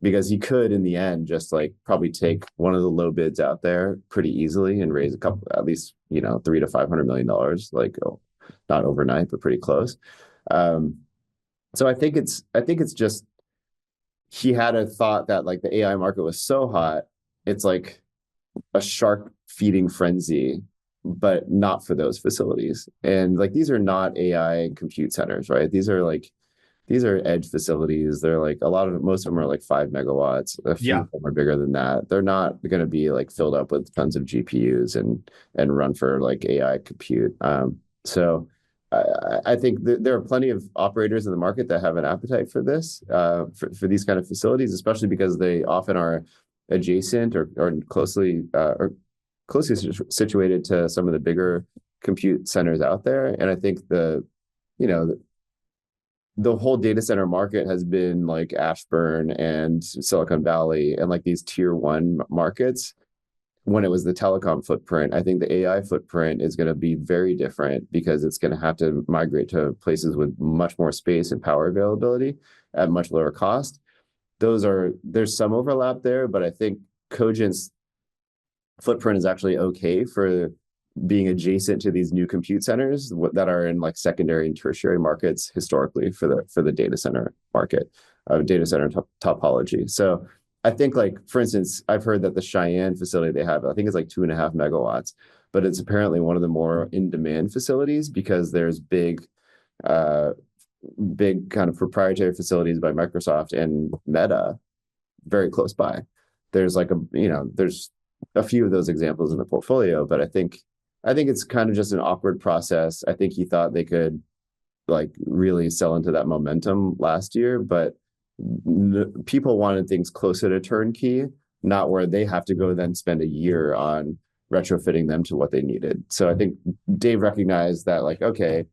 because he could in the end just probably take one of the low bids out there pretty easily and raise at least, $300 to $500 million, not overnight, but pretty close. So I think it's just, he had a thought that the AI market was so hot, it's like a shark feeding frenzy, but not for those facilities. And these are not AI compute centers, right? These are edge facilities. They're most of them are 5 megawatts. A few of them are bigger than that. They're not going to be filled up with tons of GPUs and run for AI compute. So I think there are plenty of operators in the market that have an appetite for this, for these kind of facilities, especially because they often are adjacent or closely situated to some of the bigger compute centers out there. And I think the whole data center market has been Ashburn and Silicon Valley and these tier 1 markets. When it was the telecom footprint, I think the AI footprint is going to be very different, because it's going to have to migrate to places with much more space and power availability at much lower cost. There's some overlap there, but I think Cogent's footprint is actually okay for being adjacent to these new compute centers that are in secondary and tertiary markets historically for the data center market, data center topology. So I think for instance, I've heard that the Cheyenne facility they have, I think it's 2.5 megawatts, but it's apparently one of the more in-demand facilities, because there's big kind of proprietary facilities by Microsoft and Meta very close by. There's there's a few of those examples in the portfolio, but I think it's kind of just an awkward process. I think he thought they could like really sell into that momentum last year, but people wanted things closer to turnkey, not where they have to go then spend a year on retrofitting them to what they needed. So I think Dave recognized that, like, okay,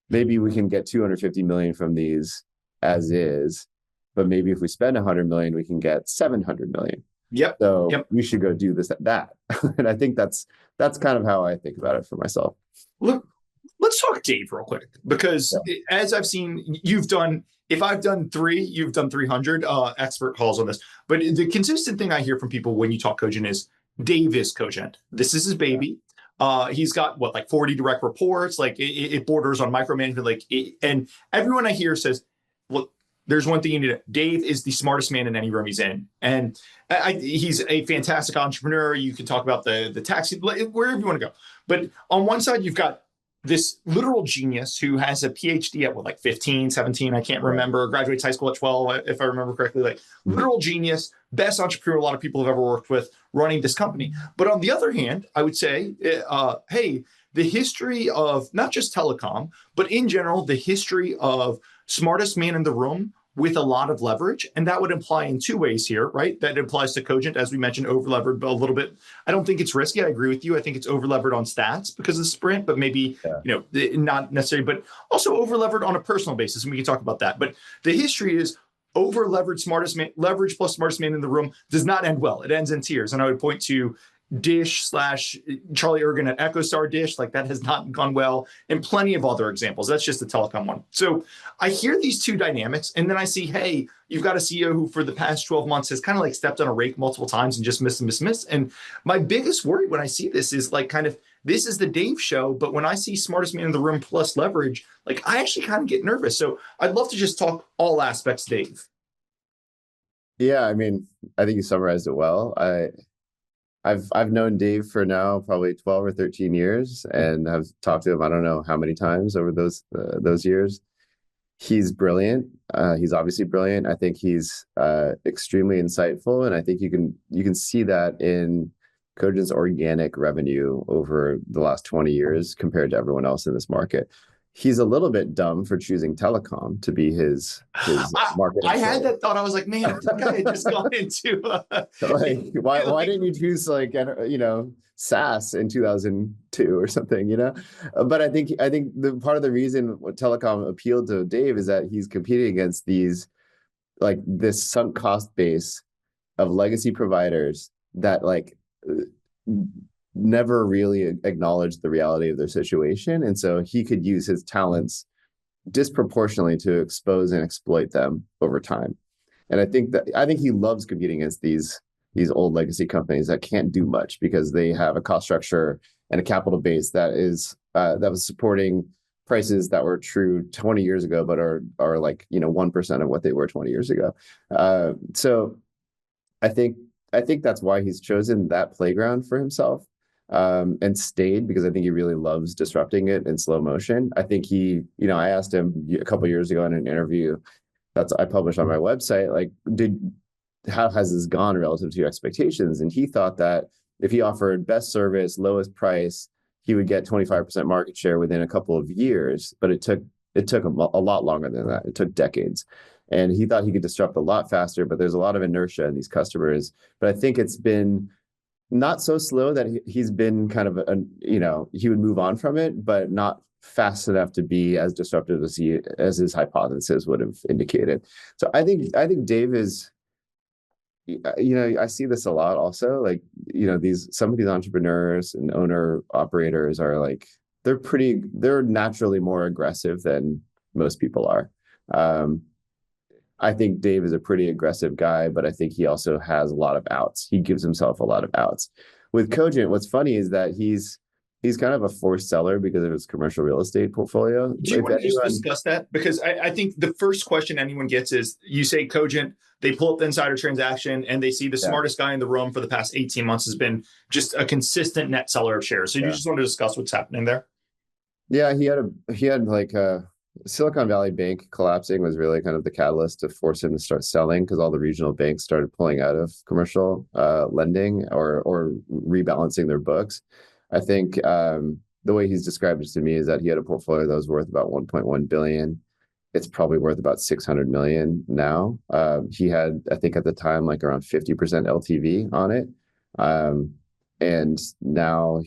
maybe we can get 250 million from these as is, but maybe if we spend 100 million, we can get 700 million. Yep. So Yep. we should go do this, that. And I think that's kind of how I think about it for myself. Look, let's talk Dave real quick, because as I've seen, you've done, if I've done 3, you've done 300 expert calls on this. But the consistent thing I hear from people when you talk Cogent is Dave is Cogent. This is his baby. He's got what, like 40 direct reports, like it borders on micromanagement, and everyone I hear says, look, there's one thing you need to, Dave is the smartest man in any room he's in. And he's a fantastic entrepreneur. You can talk about the taxi, wherever you want to go. But on one side, you've got this literal genius who has a PhD at what, like 15, 17, I can't remember, graduates high school at 12, if I remember correctly, like literal genius, best entrepreneur a lot of people have ever worked with running this company. But on the other hand, I would say, hey, the history of not just telecom, but in general, the history of smartest man in the room with a lot of leverage. And that would imply in 2 ways here, right? That implies to Cogent, as we mentioned, over-levered a little bit. I don't think it's risky. I agree with you. I think it's over-levered on stats because of the sprint, but maybe, not necessarily, but also over-levered on a personal basis. And we can talk about that. But the history is over-leveraged smartest man, leverage plus smartest man in the room does not end well. It ends in tears. And I would point to Dish / Charlie Ergen at EchoStar Dish, like that has not gone well, and plenty of other examples. That's just the telecom one. So I hear these two dynamics, and then I see, hey, you've got a CEO who for the past 12 months has kind of like stepped on a rake multiple times and just miss. And my biggest worry when I see this is like kind of, this is the Dave show, but when I see smartest man in the room plus leverage, like I actually kind of get nervous. So I'd love to just talk all aspects, Dave. Yeah, I mean, I think you summarized it well. I've known Dave for now probably 12 or 13 years, and I've talked to him I don't know how many times over those years. He's brilliant. He's obviously brilliant. I think he's extremely insightful, and I think you can see that in Cogent's organic revenue over the last 20 years compared to everyone else in this market. He's a little bit dumb for choosing telecom to be his market. I had that thought. I was like, man, that guy had just gone into like, why didn't you choose like SaaS in 2002 or something, But I think the part of the reason what telecom appealed to Dave is that he's competing against these, like, this sunk cost base of legacy providers that like never really acknowledged the reality of their situation. And so he could use his talents disproportionately to expose and exploit them over time. And I think he loves competing against these old legacy companies that can't do much because they have a cost structure and a capital base that was supporting prices that were true 20 years ago, but are like 1% of what they were 20 years ago. So I think that's why he's chosen that playground for himself. And stayed because I think he really loves disrupting it in slow motion. I think I asked him a couple of years ago in an interview that I published on my website, like, how has this gone relative to your expectations? And he thought that if he offered best service, lowest price, he would get 25% market share within a couple of years. But it took him a lot longer than that. It took decades. And he thought he could disrupt a lot faster, but there's a lot of inertia in these customers. But I think it's been not so slow that he's been kind of he would move on from it, but not fast enough to be as disruptive as his hypothesis would have indicated. So I think Dave is, I see this a lot also, like, some of these entrepreneurs and owner operators are like, they're naturally more aggressive than most people are. I think Dave is a pretty aggressive guy, but I think he also has a lot of outs. He gives himself a lot of outs. With Cogent, what's funny is that he's kind of a forced seller because of his commercial real estate portfolio. Do you want to just discuss that? Because I think the first question anyone gets is, you say Cogent, they pull up the insider transaction and they see the smartest guy in the room for the past 18 months has been just a consistent net seller of shares. So you just want to discuss what's happening there? Yeah, he had like Silicon Valley Bank collapsing was really kind of the catalyst to force him to start selling, because all the regional banks started pulling out of commercial lending or rebalancing their books. I think the way he's described it to me is that he had a portfolio that was worth about 1.1 billion. It's probably worth about 600 million now. He had, I think at the time, like around 50% LTV on it. And now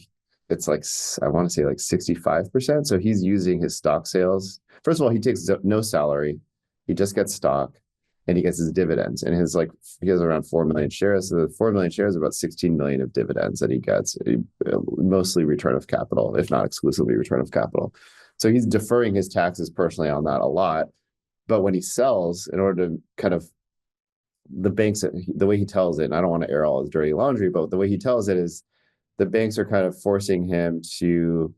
it's like, I want to say like 65%. So he's using his stock sales. First of all, he takes no salary. He just gets stock and he gets his dividends. And he has around 4 million shares. So the 4 million shares are about 16 million of dividends that he gets, mostly return of capital, if not exclusively return of capital. So he's deferring his taxes personally on that a lot. But when he sells, in order to kind of, the banks, the way he tells it, and I don't want to air all his dirty laundry, but the way he tells it is the banks are kind of forcing him to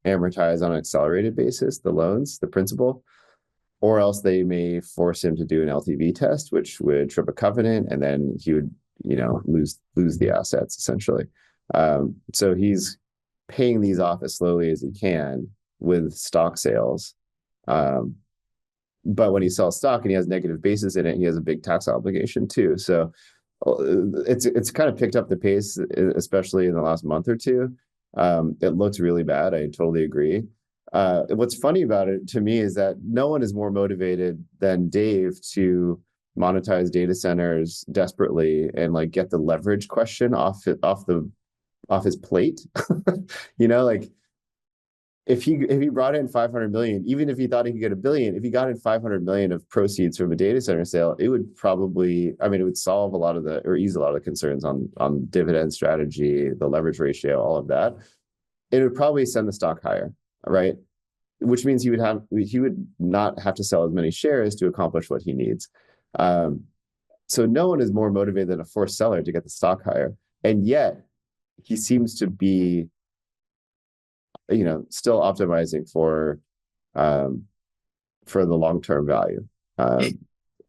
amortize on an accelerated basis, the loans, the principal, or else they may force him to do an LTV test, which would trip a covenant, and then he would, lose the assets essentially. So he's paying these off as slowly as he can with stock sales. But when he sells stock and he has negative basis in it, he has a big tax obligation too. So it's kind of picked up the pace, especially in the last month or two. It looks really bad. I totally agree. What's funny about it to me is that no one is more motivated than Dave to monetize data centers desperately and like get the leverage question off his plate. Like if he brought in 500 million, even if he thought he could get $1 billion, if he got in 500 million of proceeds from a data center sale, it would probably, it would solve a lot of ease a lot of the concerns on dividend strategy, the leverage ratio, all of that. It would probably send the stock higher, right? Which means he would not have to sell as many shares to accomplish what he needs. So no one is more motivated than a forced seller to get the stock higher. And yet he seems to be, still optimizing for the long-term value.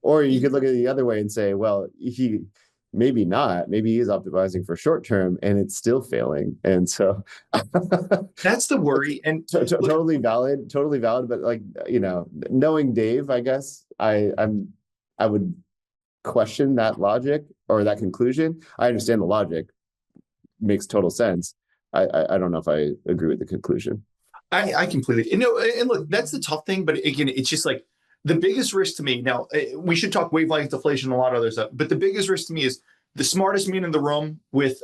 Or you could look at it the other way and say, well, maybe not. Maybe he is optimizing for short-term and it's still failing. And so that's the worry. And totally valid. But knowing Dave, I guess I would question that logic or that conclusion. I understand the logic, makes total sense. I don't know if I agree with the conclusion. I completely, and look, that's the tough thing, but again, it's just like the biggest risk to me. Now, we should talk wavelength deflation and a lot of other stuff, but the biggest risk to me is the smartest man in the room with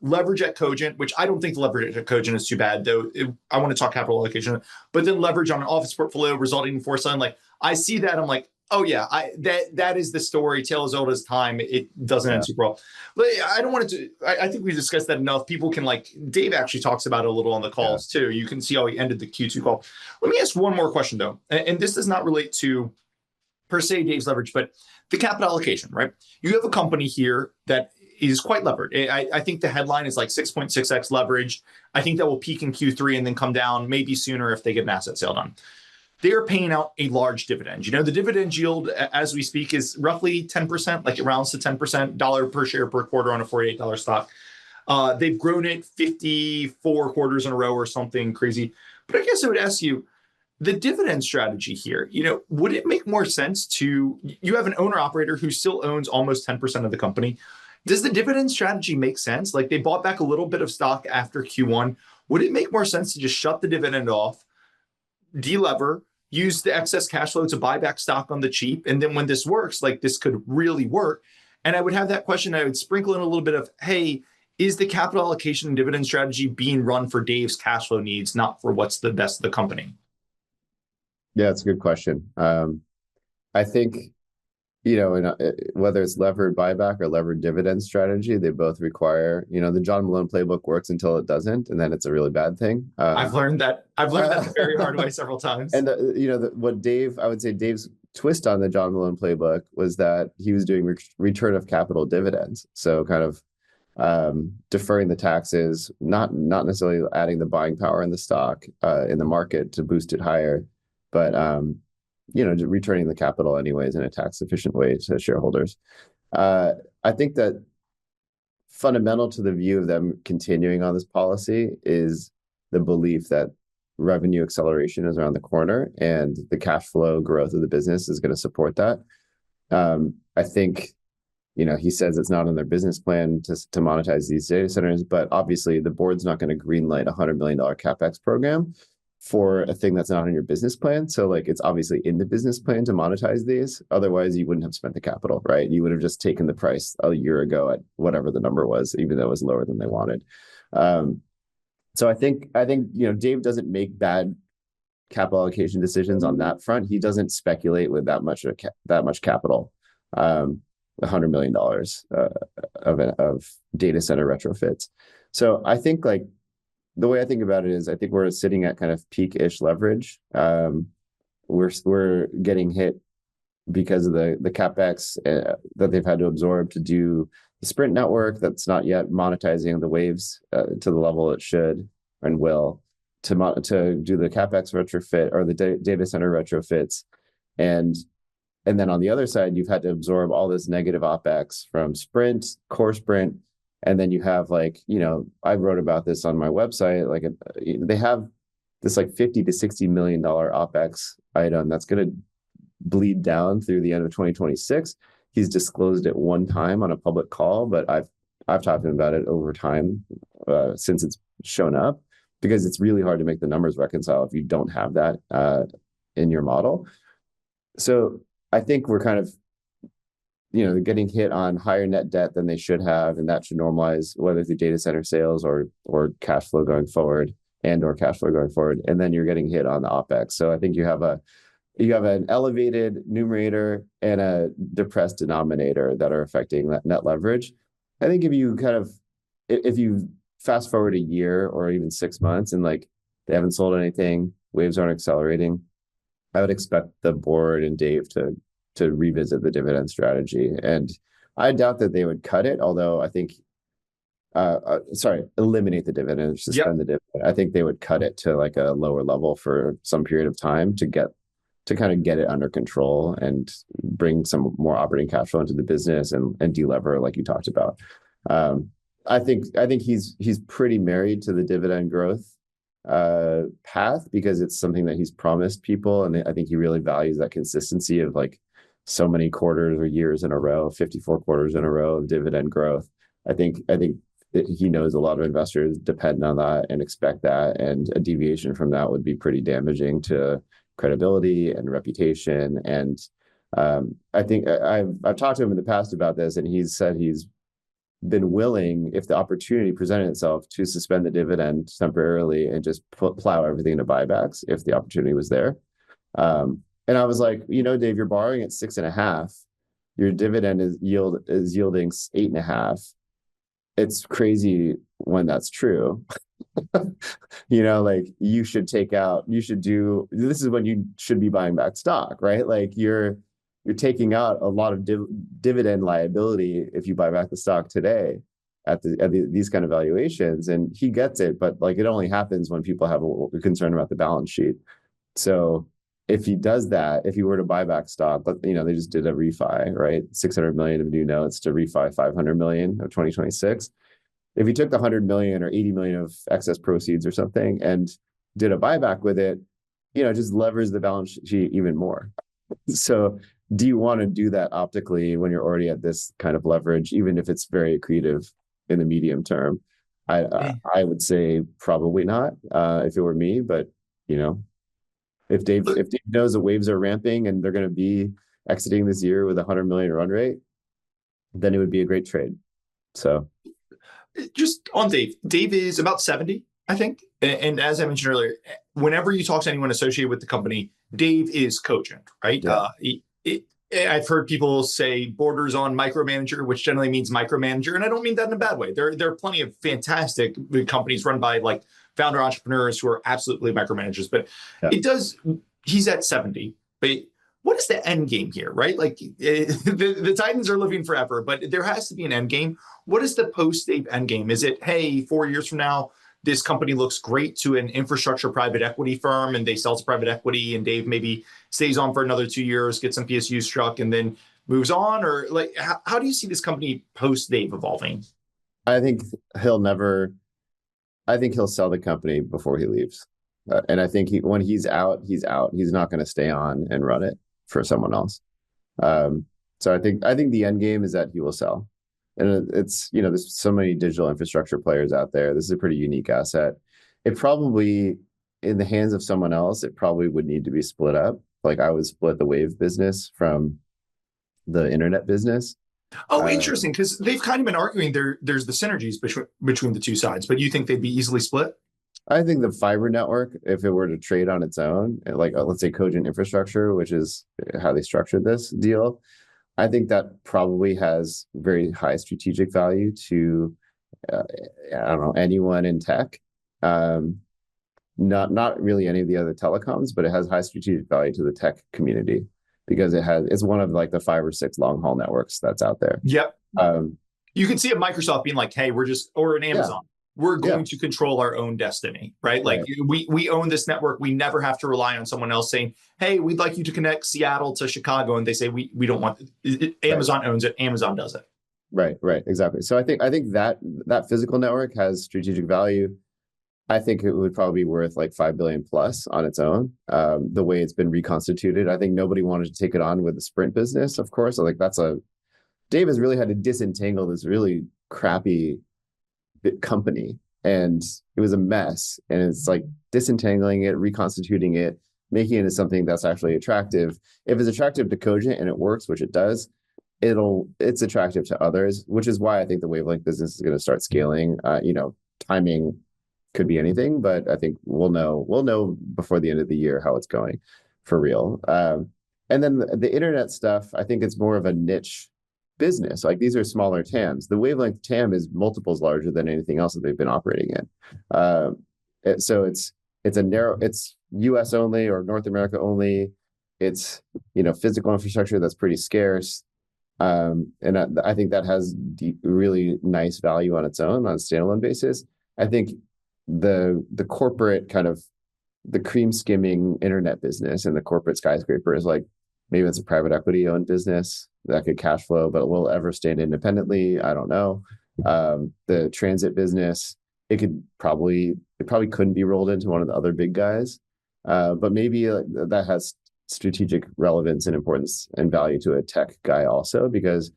leverage at Cogent, which I don't think the leverage at Cogent is too bad, though. I want to talk capital allocation, but then leverage on an office portfolio resulting in forced selling. Like I see that, I'm like, oh yeah, that is the story. Tale as old as time. It doesn't end super well. But I don't want to. I think we discussed that enough. People can Dave actually talks about it a little on the calls too. You can see how he ended the Q2 call. Let me ask one more question though, and this does not relate to per se Dave's leverage, but the capital allocation. Right? You have a company here that is quite levered. I think the headline is like 6.6x leverage. I think that will peak in Q3 and then come down maybe sooner if they get an asset sale done. They are paying out a large dividend. The dividend yield as we speak is roughly 10%, like it rounds to 10%, dollar per share per quarter on a $48 stock. They've grown it 54 quarters in a row or something crazy. But I guess I would ask you, the dividend strategy here, would it make more sense you have an owner operator who still owns almost 10% of the company. Does the dividend strategy make sense? Like they bought back a little bit of stock after Q1. Would it make more sense to just shut the dividend off, delever, use the excess cash flow to buy back stock on the cheap? And then when this works, this could really work. And I would have that question. I would sprinkle in a little bit of, hey, is the capital allocation and dividend strategy being run for Dave's cash flow needs, not for what's the best of the company? Yeah, it's a good question. I think, whether it's levered buyback or levered dividend strategy, they both require, the John Malone playbook works until it doesn't, and then it's a really bad thing. I've learned that the very hard way several times. And I would say Dave's twist on the John Malone playbook was that he was doing return of capital dividends. So kind of deferring the taxes, not necessarily adding the buying power in the stock in the market to boost it higher, but returning the capital anyways in a tax efficient way to shareholders. I think that fundamental to the view of them continuing on this policy is the belief that revenue acceleration is around the corner and the cash flow growth of the business is going to support that. I think he says it's not in their business plan to monetize these data centers, but obviously the board's not going to greenlight $100 million CapEx program for a thing that's not in your business plan. So like it's obviously in the business plan to monetize these. Otherwise, you wouldn't have spent the capital, right? You would have just taken the price a year ago at whatever the number was, even though it was lower than they wanted. So I think Dave doesn't make bad capital allocation decisions on that front. He doesn't speculate with that much capital. $100 million of data center retrofits. So I think like the way I think about it is I think we're sitting at kind of peak-ish leverage. We're getting hit because of the capex that they've had to absorb to do the Sprint network that's not yet monetizing the waves to the level it should and will to do the capex retrofit or the data center retrofits. And then on the other side, you've had to absorb all this negative OpEx from Sprint, core Sprint. And then you have like, I wrote about this on my website, like they have this like $50 to $60 million OpEx item that's going to bleed down through the end of 2026. He's disclosed it one time on a public call, but I've talked to him about it over time since it's shown up, because it's really hard to make the numbers reconcile if you don't have that in your model. So I think we're kind of, getting hit on higher net debt than they should have, and that should normalize whether through data center sales or cash flow going forward or cash flow going forward. And then you're getting hit on the OpEx. So I think you have an elevated numerator and a depressed denominator that are affecting that net leverage. I think if you fast forward a year or even 6 months and like they haven't sold anything, waves aren't accelerating, I would expect the board and Dave to revisit the dividend strategy. And I doubt that they would cut it, although I think, eliminate the dividend, suspend the dividend. I think they would cut it to like a lower level for some period of time to kind of get it under control and bring some more operating cash flow into the business and delever like you talked about. I think he's pretty married to the dividend growth path because it's something that he's promised people, and I think he really values that consistency of like so many quarters or years in a row, 54 quarters in a row of dividend growth. I think he knows a lot of investors depend on that and expect that, and a deviation from that would be pretty damaging to credibility and reputation. And I think I've talked to him in the past about this, and he's said he's been willing, if the opportunity presented itself, to suspend the dividend temporarily and just plow everything into buybacks if the opportunity was there. And I was like, Dave, you're borrowing at 6.5. Your dividend is yielding 8.5. It's crazy when that's true. Like this is when you should be buying back stock, right? Like you're taking out a lot of dividend liability if you buy back the stock today at these kind of valuations. And he gets it, but like it only happens when people have a concern about the balance sheet. So if he does that, if he were to buy back stock, they just did a refi, right? 600 million of new notes to refi 500 million of 2026. If he took the 100 million or 80 million of excess proceeds or something and did a buyback with it, just levers the balance sheet even more. So do you want to do that optically when you're already at this kind of leverage, even if it's very accretive in the medium term? I would say probably not if it were me, but if Dave knows the waves are ramping and they're going to be exiting this year with 100 million run rate, then it would be a great trade. So just on Dave is about 70, I think. And as I mentioned earlier, whenever you talk to anyone associated with the company, Dave is Cogent, right? Yeah. I've heard people say borders on micromanager, which generally means micromanager. And I don't mean that in a bad way. There are plenty of fantastic companies run by like founder entrepreneurs who are absolutely micromanagers, but he's at 70. But what is the end game here, right? Like the Titans are living forever, but there has to be an end game. What is the post-Dave end game? Is it, hey, 4 years from now, this company looks great to an infrastructure private equity firm and they sell to private equity and Dave maybe stays on for another 2 years, gets some PSU struck and then moves on? Or like, how do you see this company post-Dave evolving? I think he'll sell the company before he leaves. And I think when he's out, he's out. He's not going to stay on and run it for someone else. So I think the end game is that he will sell. And it's, there's so many digital infrastructure players out there. This is a pretty unique asset. It probably, in the hands of someone else, it probably would need to be split up. Like I would split the wave business from the internet business. Oh, Um, interesting, because they've kind of been arguing there's the synergies between the two sides, but you think they'd be easily split? I think the fiber network, if it were to trade on its own, like let's say Cogent Infrastructure, which is how they structured this deal, I think that probably has very high strategic value to, uh, I don't know, anyone in tech. Um, not really any of the other telecoms, but it has high strategic value to the tech community because it's one of like the 5 or 6 long haul networks that's out there. Yep. Um, You can see a Microsoft being like, hey, or an yeah, Amazon, we're yeah, going to control our own destiny, right? Like right, we own this network. We never have to rely on someone else saying, hey, we'd like you to connect Seattle to Chicago. And they say, we don't want it. right, Amazon owns it. Amazon does it. right, exactly. So I think that physical network has strategic value. I think it would probably be worth like 5 billion plus on its own. The way it's been reconstituted, I think nobody wanted to take it on with the Sprint business, of course. So like Dave has really had to disentangle this really crappy company, and it was a mess. And it's like disentangling it, reconstituting it, making it into something that's actually attractive. If it's attractive to Cogent and it works, which it does, it's attractive to others, which is why I think the wavelength business is going to start scaling. Timing could be anything, but I think we'll know before the end of the year how it's going for real. And then the internet stuff, I think it's more of a niche business. Like these are smaller TAMs. The wavelength TAM is multiples larger than anything else that they've been operating in. So it's US only or North America only. It's physical infrastructure that's pretty scarce. And I think that has really nice value on its own on a standalone basis. I think the corporate kind of the cream skimming internet business and the corporate skyscraper is like maybe it's a private equity owned business that could cash flow, but will ever stand independently? I don't know. The transit business, it probably couldn't be rolled into one of the other big guys, but maybe that has strategic relevance and importance and value to a tech guy also because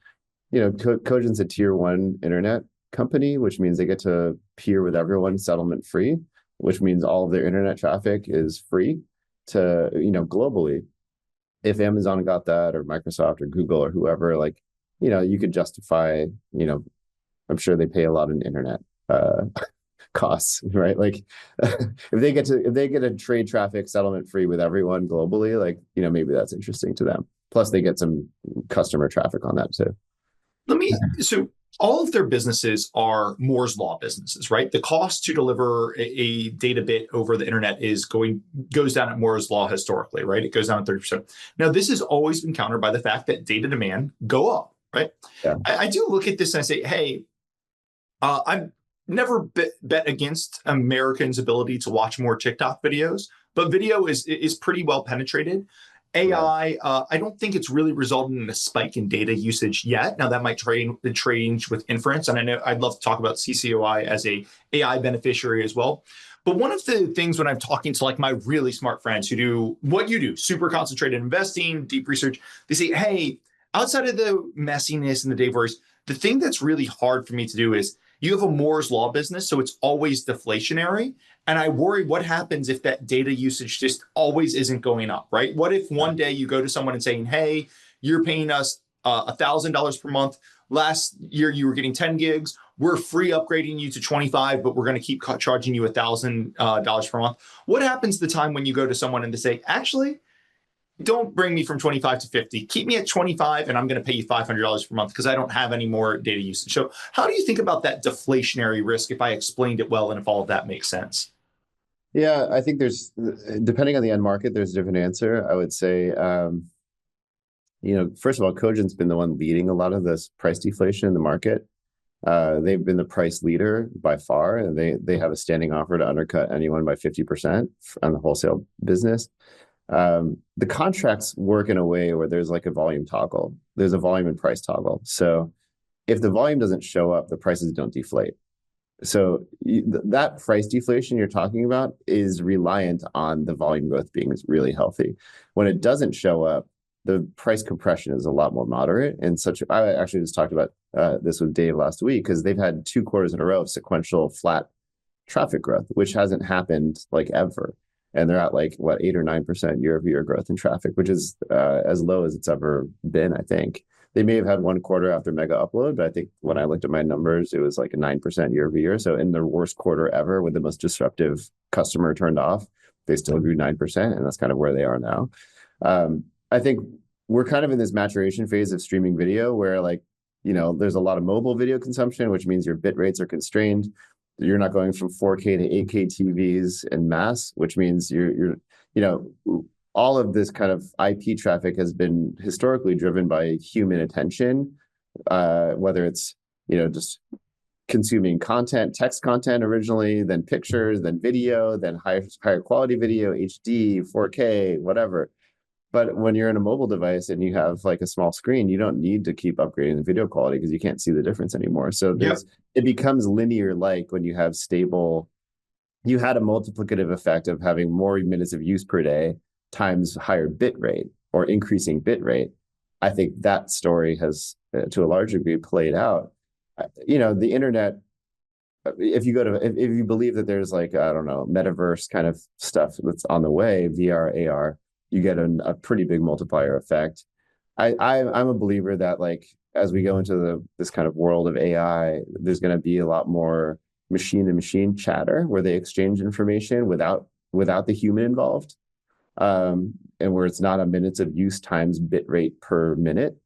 Cogent's a tier 1 internet company, which means they get to peer with everyone settlement free, which means all of their internet traffic is free to globally. If Amazon got that or Microsoft or Google or whoever, like you could justify, I'm sure they pay a lot in internet costs, right? Like if they get a trade traffic settlement free with everyone globally, like maybe that's interesting to them. Plus they get some customer traffic on that too. So all of their businesses are Moore's law businesses, right? The cost to deliver a data bit over the internet goes down at Moore's law historically, right? It goes down 30%. Now, this has always been countered by the fact that data demand go up, right? Yeah. I do look at this and I say, hey, I've never bet against Americans' ability to watch more TikTok videos, but video is pretty well penetrated. AI, I don't think it's really resulted in a spike in data usage yet. Now that might change with inference, and I know I'd love to talk about CCOI as a AI beneficiary as well. But one of the things when I'm talking to like my really smart friends who do what you do, super concentrated investing, deep research, they say, hey, outside of the messiness and the day worries, the thing that's really hard for me to do is you have a Moore's law business, so it's always deflationary. And I worry what happens if that data usage just always isn't going up, right? What if one day you go to someone and saying, hey, you're paying us $1,000 per month. Last year you were getting 10 gigs. We're free upgrading you to 25, but we're going to keep charging you $1,000 per month. What happens the time when you go to someone and they say, actually, don't bring me from 25 to 50. Keep me at 25 and I'm going to pay you $500 per month because I don't have any more data usage. So how do you think about that deflationary risk if I explained it well and if all of that makes sense? Yeah, I think depending on the end market, there's a different answer. I would say, first of all, Cogent's been the one leading a lot of this price deflation in the market. They've been the price leader by far, and they have a standing offer to undercut anyone by 50% on the wholesale business. The contracts work in a way where there's like a volume toggle. There's a volume and price toggle. So if the volume doesn't show up, the prices don't deflate. So that price deflation you're talking about is reliant on the volume growth being really healthy. When it doesn't show up, the price compression is a lot more moderate. And I actually just talked about this with Dave last week, because they've had 2 quarters in a row of sequential flat traffic growth, which hasn't happened like ever. And they're at like what 8 or 9% year-over-year growth in traffic, which is as low as it's ever been. I think they may have had 1 quarter after mega upload, but I think when I looked at my numbers, it was like a 9% year-over-year. So in their worst quarter ever, with the most disruptive customer turned off, they still grew 9%, and that's kind of where they are now. I think we're kind of in this maturation phase of streaming video where, like, there's a lot of mobile video consumption, which means your bit rates are constrained. You're not going from 4K to 8K TVs en masse, which means you're all of this kind of IP traffic has been historically driven by human attention, whether it's, just consuming content, text content originally, then pictures, then video, then higher quality video, HD, 4K, whatever. But when you're in a mobile device and you have like a small screen, you don't need to keep upgrading the video quality because you can't see the difference anymore. So it becomes linear, like when you have stable, you had a multiplicative effect of having more minutes of use per day times higher bit rate or increasing bit rate. I think that story has, to a large degree, played out. The internet, if you believe that there's like, I don't know, metaverse kind of stuff that's on the way, VR, AR, you get a pretty big multiplier effect. I'm a believer that, like, as we go into this kind of world of AI, there's going to be a lot more machine to machine chatter where they exchange information without the human involved, and where it's not a minutes of use times bit rate per minute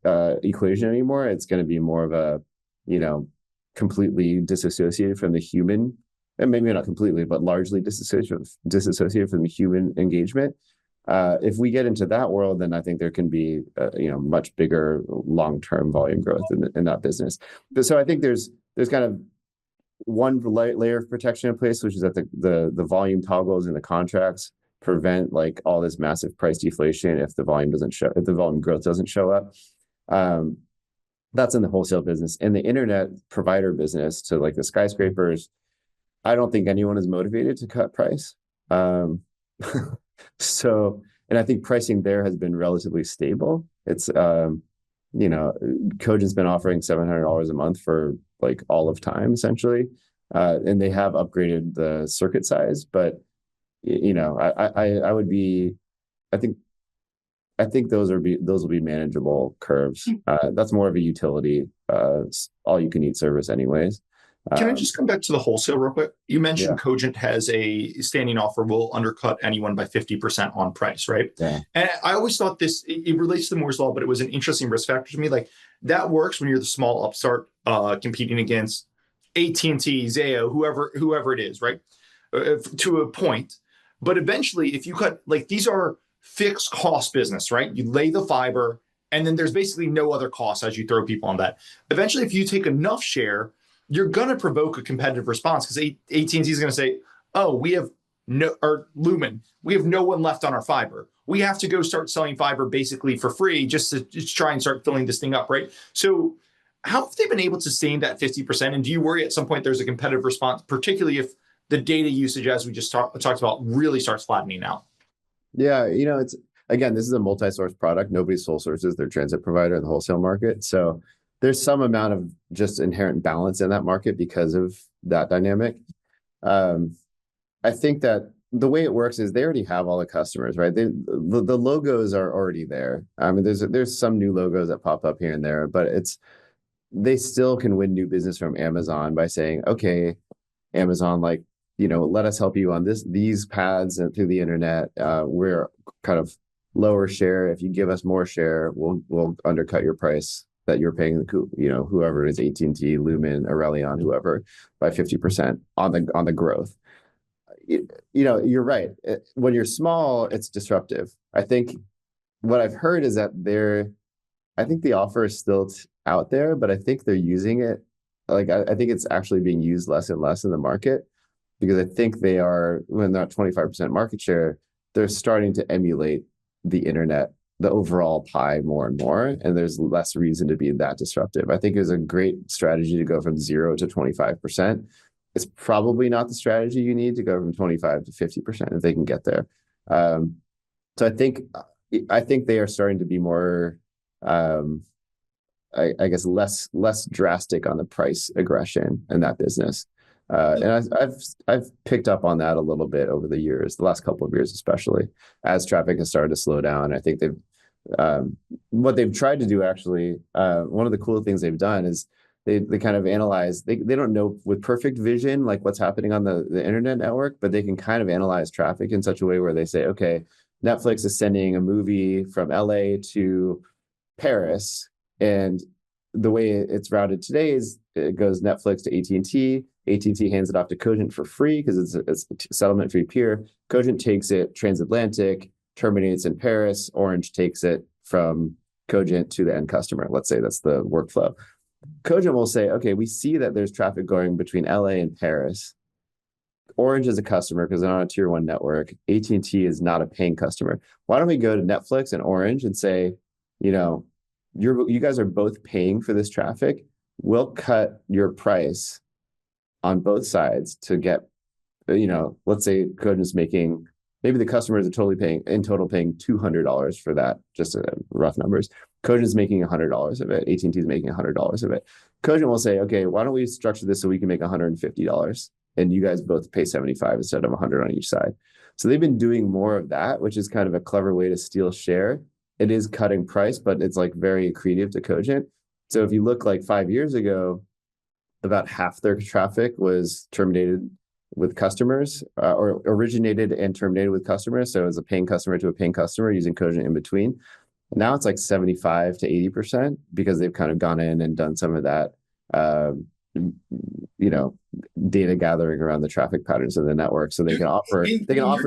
equation anymore. It's going to be more of a completely disassociated from the human, and maybe not completely, but largely disassociated from the human engagement. If we get into that world, then I think there can be much bigger long-term volume growth in that business. But so I think there's kind of one layer of protection in place, which is that the volume toggles in the contracts prevent like all this massive price deflation if the volume growth doesn't show up. That's in the wholesale business. In the internet provider business, so like the skyscrapers, I don't think anyone is motivated to cut price. So, and I think pricing there has been relatively stable. It's, Cogent's been offering $700 a month for like all of time, essentially. And they have upgraded the circuit size, but, I would be, I think those will be manageable curves. That's more of a utility, all you can eat service anyways. Can I just come back to the wholesale real quick? You mentioned Cogent has a standing offer will undercut anyone by 50% on price, right? Yeah. And I always thought it relates to the Moore's Law, but it was an interesting risk factor to me. Like, that works when you're the small upstart competing against AT&T, Zayo, whoever it is, right? To a point. But eventually, if you cut, like, these are fixed cost business, right? You lay the fiber, and then there's basically no other cost as you throw people on that. Eventually, if you take enough share, you're going to provoke a competitive response, because AT&T is going to say, oh, Lumen, we have no one left on our fiber. We have to go start selling fiber basically for free just to try and start filling this thing up, right? So how have they been able to sustain that 50%? And do you worry at some point there's a competitive response, particularly if the data usage, as we just talked about, really starts flattening out? Yeah, it's, again, this is a multi-source product. Nobody sole sources their transit provider in the wholesale market. So there's some amount of just inherent balance in that market because of that dynamic. I think that the way it works is they already have all the customers, right? The logos are already there. I mean, there's some new logos that pop up here and there, but they still can win new business from Amazon by saying, okay, Amazon, like, let us help you on these paths and through the internet. We're kind of lower share. If you give us more share, we'll undercut your price that you're paying, whoever it is, AT&T, Lumen, Aurelion, whoever, by 50% on the growth. You're right. When you're small, it's disruptive. I think what I've heard is that I think the offer is still out there, but I think they're using it. Like, I think it's actually being used less and less in the market, because I think when they're at 25% market share, they're starting to emulate the internet, the overall pie, more and more, and there's less reason to be that disruptive. I think it's a great strategy to go from 0 to 25%. It's probably not the strategy you need to go from 25 to 50% if they can get there. So I think I think they are starting to be more, I guess, less drastic on the price aggression in that business. And I've picked up on that a little bit over the years, the last couple of years, especially as traffic has started to slow down. I think what they've tried to do actually, one of the cool things they've done is they kind of analyze, they don't know with perfect vision, like what's happening on the internet network, but they can kind of analyze traffic in such a way where they say, okay, Netflix is sending a movie from LA to Paris, and the way it's routed today is it goes Netflix to AT&T. AT&T hands it off to Cogent for free because it's a settlement-free peer. Cogent takes it transatlantic, terminates in Paris. Orange takes it from Cogent to the end customer. Let's say that's the workflow. Cogent will say, okay, we see that there's traffic going between LA and Paris. Orange is a customer because they're on a tier 1 network. AT&T is not a paying customer. Why don't we go to Netflix and Orange and say, you guys are both paying for this traffic. We'll cut your price on both sides to get, let's say Cogent's making, maybe the customers are paying $200 for that, just rough numbers. Cogent's making $100 of it. AT&T is making $100 of it. Cogent will say, okay, why don't we structure this so we can make $150? And you guys both pay 75 instead of 100 on each side. So they've been doing more of that, which is kind of a clever way to steal share. It is cutting price, but it's like very accretive to Cogent. So if you look like 5 years ago, about half their traffic was terminated with customers, or originated and terminated with customers. So as a paying customer to a paying customer using Cogent in between. Now it's like 75 to 80% because they've kind of gone in and done some of that, data gathering around the traffic patterns of the network, so they can offer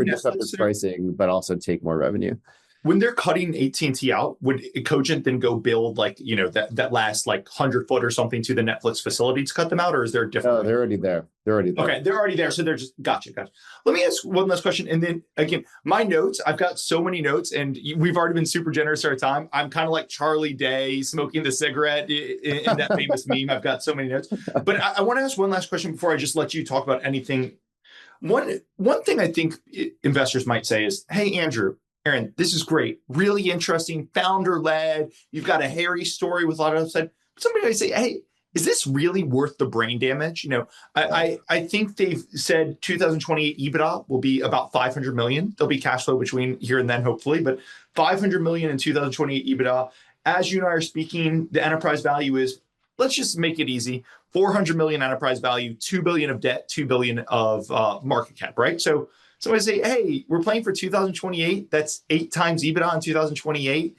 disruptive pricing, but also take more revenue. When they're cutting AT&T out, would Cogent then go build that last 100-foot or something to the Netflix facility to cut them out, or is there a different? No, they're already there. Okay, they're already there, so they're just gotcha. Let me ask one last question, and then again, my notes. I've got so many notes, and we've already been super generous with our time. I'm kind of like Charlie Day smoking the cigarette in that famous meme. I've got so many notes, but I want to ask one last question before I just let you talk about anything. One thing I think investors might say is, "Hey, Andrew, Aaron, this is great. Really interesting, founder-led. You've got a hairy story with a lot of upside." Somebody might say, "Hey, is this really worth the brain damage?" I think they've said 2028 EBITDA will be about $500 million. There'll be cash flow between here and then, hopefully, but $500 million in 2028 EBITDA. As you and I are speaking, the enterprise value is, let's just make it easy, $400 million enterprise value, $2 billion of debt, $2 billion of market cap, right? So I say, hey, we're playing for 2028. That's 8 times EBITDA in 2028.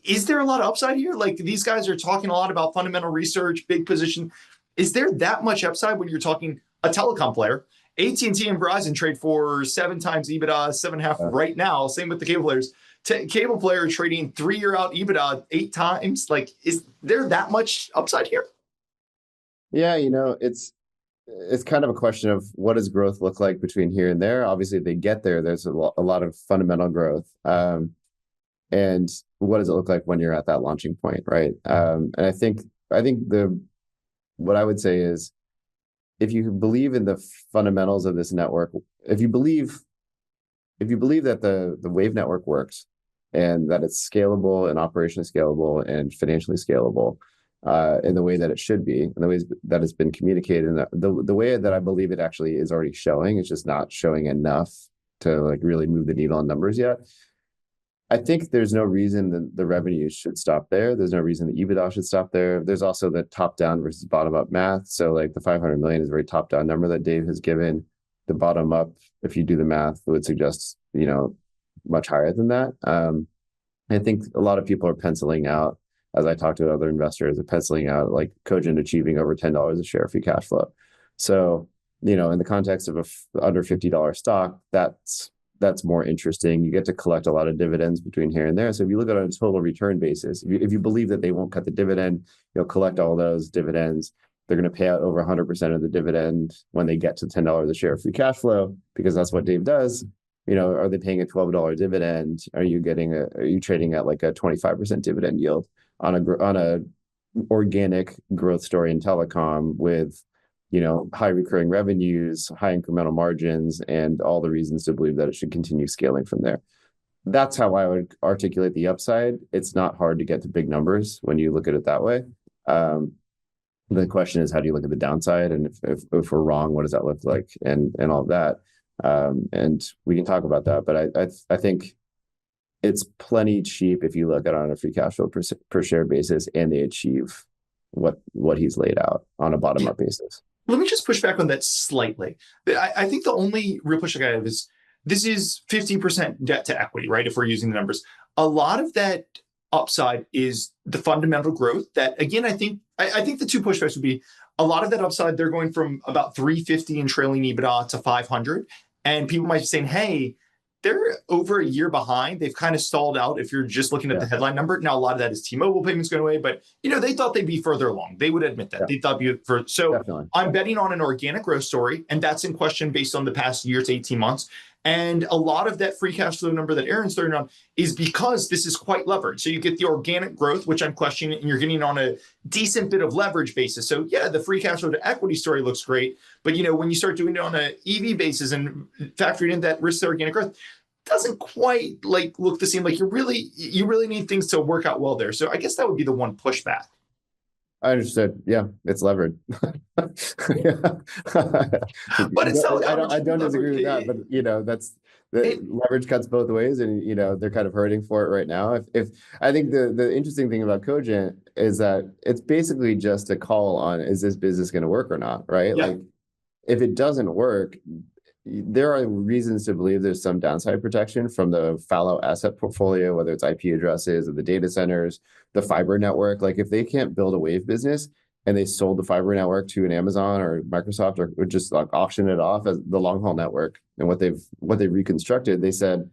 Is there a lot of upside here? Like, these guys are talking a lot about fundamental research, big position. Is there that much upside when you're talking a telecom player? AT&T and Verizon trade for 7 times EBITDA, 7.5 right now. Same with the cable players. Cable player trading 3-year out EBITDA 8 times. Like, is there that much upside here? Yeah, it's kind of a question of what does growth look like between here and there. Obviously, if they get there, there's a lot of fundamental growth. And what does it look like when you're at that launching point, right? And I think what I would say is, if you believe in the fundamentals of this network, if you believe that the wave network works and that it's scalable and operationally scalable and financially scalable, in the way that it should be, in the ways that it's been communicated, and the way that I believe it actually is already showing, it's just not showing enough to really move the needle on numbers yet. I think there's no reason that the revenue should stop there. There's no reason the EBITDA should stop there. There's also the top-down versus bottom-up math. So the 500 million is a very top-down number that Dave has given. The bottom-up, if you do the math, would suggest much higher than that. I think a lot of people are penciling out, as I talk to other investors, are penciling out Cogent achieving over $10 a share free cash flow. So, in the context of under $50 stock, that's more interesting. You get to collect a lot of dividends between here and there. So if you look at it on a total return basis, if you believe that they won't cut the dividend, you'll collect all those dividends. They're going to pay out over 100% of the dividend when they get to $10 a share free cash flow, because that's what Dave does. Are they paying a $12 dividend? Are you trading at a 25% dividend yield on a organic growth story in telecom with high recurring revenues, high incremental margins, and all the reasons to believe that it should continue scaling from there. that's how I would articulate the upside. It's not hard to get to big numbers when you look at it that way. Um, the question is, how do you look at the downside? And if we're wrong, what does that look like? And all of that. And we can talk about that. But I think it's plenty cheap if you look at it on a free cash flow per share basis, and they achieve what he's laid out on a bottom up basis. Let me just push back on that slightly. I think the only real pushback I have is this is 50% debt to equity, right? If we're using the numbers, a lot of that upside is the fundamental growth that, again, I think the two pushbacks would be a lot of that upside. They're going from about 350 in trailing EBITDA to 500. And people might be saying, hey, they're over a year behind. They've kind of stalled out if you're just looking at the headline number. Now, a lot of that is T-Mobile payments going away, but they thought they'd be further along. They would admit that. Yeah. They thought so definitely. I'm betting on an organic growth story, and that's in question based on the past year to 18 months. And a lot of that free cash flow number that Aaron's throwing on is because this is quite levered. So you get the organic growth, which I'm questioning, and you're getting on a decent bit of leverage basis. So yeah, the free cash flow to equity story looks great. But when you start doing it on an EV basis and factoring in that risk to organic growth, doesn't quite look the same. You really need things to work out well there. So I guess that would be the one pushback. I understood. Yeah, it's levered. But it's I don't disagree with that. But that's leverage cuts both ways, and they're kind of hurting for it right now. If I think the interesting thing about Cogent is that it's basically just a call on, is this business going to work or not, right? Yeah. If it doesn't work, there are reasons to believe there's some downside protection from the fallow asset portfolio, whether it's IP addresses or the data centers, the fiber network. If they can't build a wave business and they sold the fiber network to an Amazon or Microsoft, or just auction it off as the long haul network, and what they've reconstructed, they said,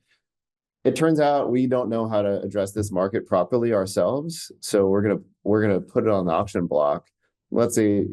it turns out we don't know how to address this market properly ourselves, so we're gonna put it on the auction block. Let's say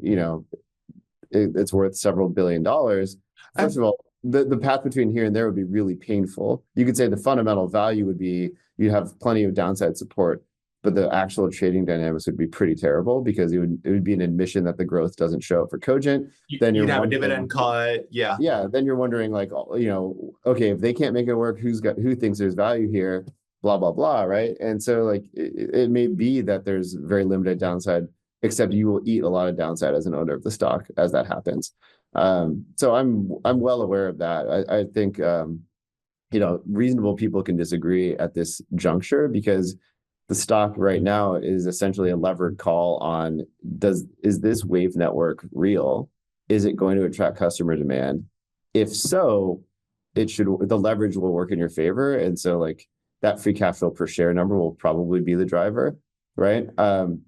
it's worth several $billion. First of all, the path between here and there would be really painful. You could say the fundamental value would be you have plenty of downside support, but the actual trading dynamics would be pretty terrible, because it would be an admission that the growth doesn't show up for Cogent. Then you'd have a dividend cut. Yeah. Yeah. Then you're wondering, okay, if they can't make it work, who thinks there's value here? Blah, blah, blah. Right. And so it may be that there's very limited downside, except you will eat a lot of downside as an owner of the stock as that happens. So I'm well aware of that. I think reasonable people can disagree at this juncture, because the stock right now is essentially a levered call on, is this wave network real? Is it going to attract customer demand? If so, the leverage will work in your favor. And so that free cash flow per share number will probably be the driver, right?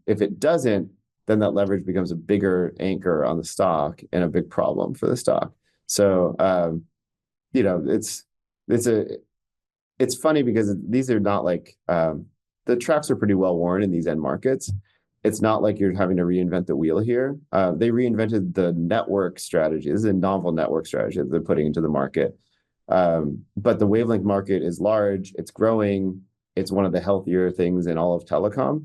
If it doesn't, then that leverage becomes a bigger anchor on the stock and a big problem for the stock. So, it's funny because these are not the tracks are pretty well worn in these end markets. It's not like you're having to reinvent the wheel here. They reinvented the network strategy. This is a novel network strategy that they're putting into the market. But the wavelength market is large. It's growing. It's one of the healthier things in all of telecom.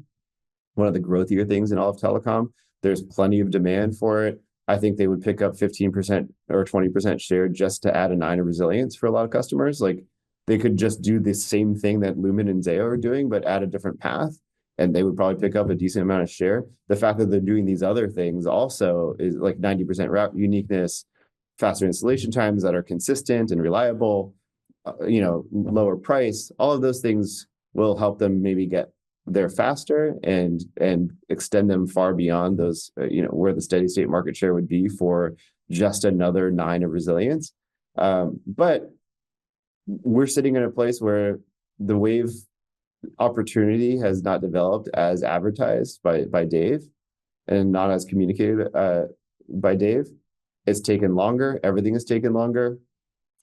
One of the growthier things in all of telecom. There's plenty of demand for it. I think they would pick up 15% or 20% share just to add a 9 of resilience for a lot of customers. They could just do the same thing that Lumen and Zayo are doing, but add a different path, and they would probably pick up a decent amount of share. The fact that they're doing these other things also is 90% route uniqueness, faster installation times that are consistent and reliable, lower price. All of those things will help them maybe get there faster and extend them far beyond those, where the steady state market share would be for just another 9 of resilience. But we're sitting in a place where the wave opportunity has not developed as advertised by Dave, and not as communicated by Dave. It's taken longer. Everything has taken longer.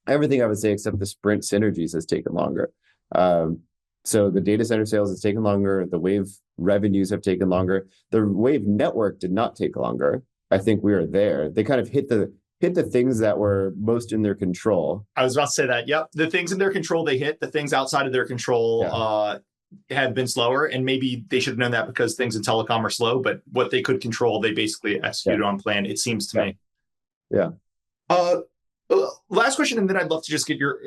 Everything, I would say, except the Sprint synergies, has taken longer. So the data center sales has taken longer. The wave revenues have taken longer. The wave network did not take longer. I think we are there. They kind of hit the things that were most in their control. I was about to say that. Yep. The things in their control, they hit. The things outside of their control have been slower. And maybe they should have known that, because things in telecom are slow, but what they could control, they basically executed on plan, it seems to me. Yeah. Last question, and then I'd love to just get your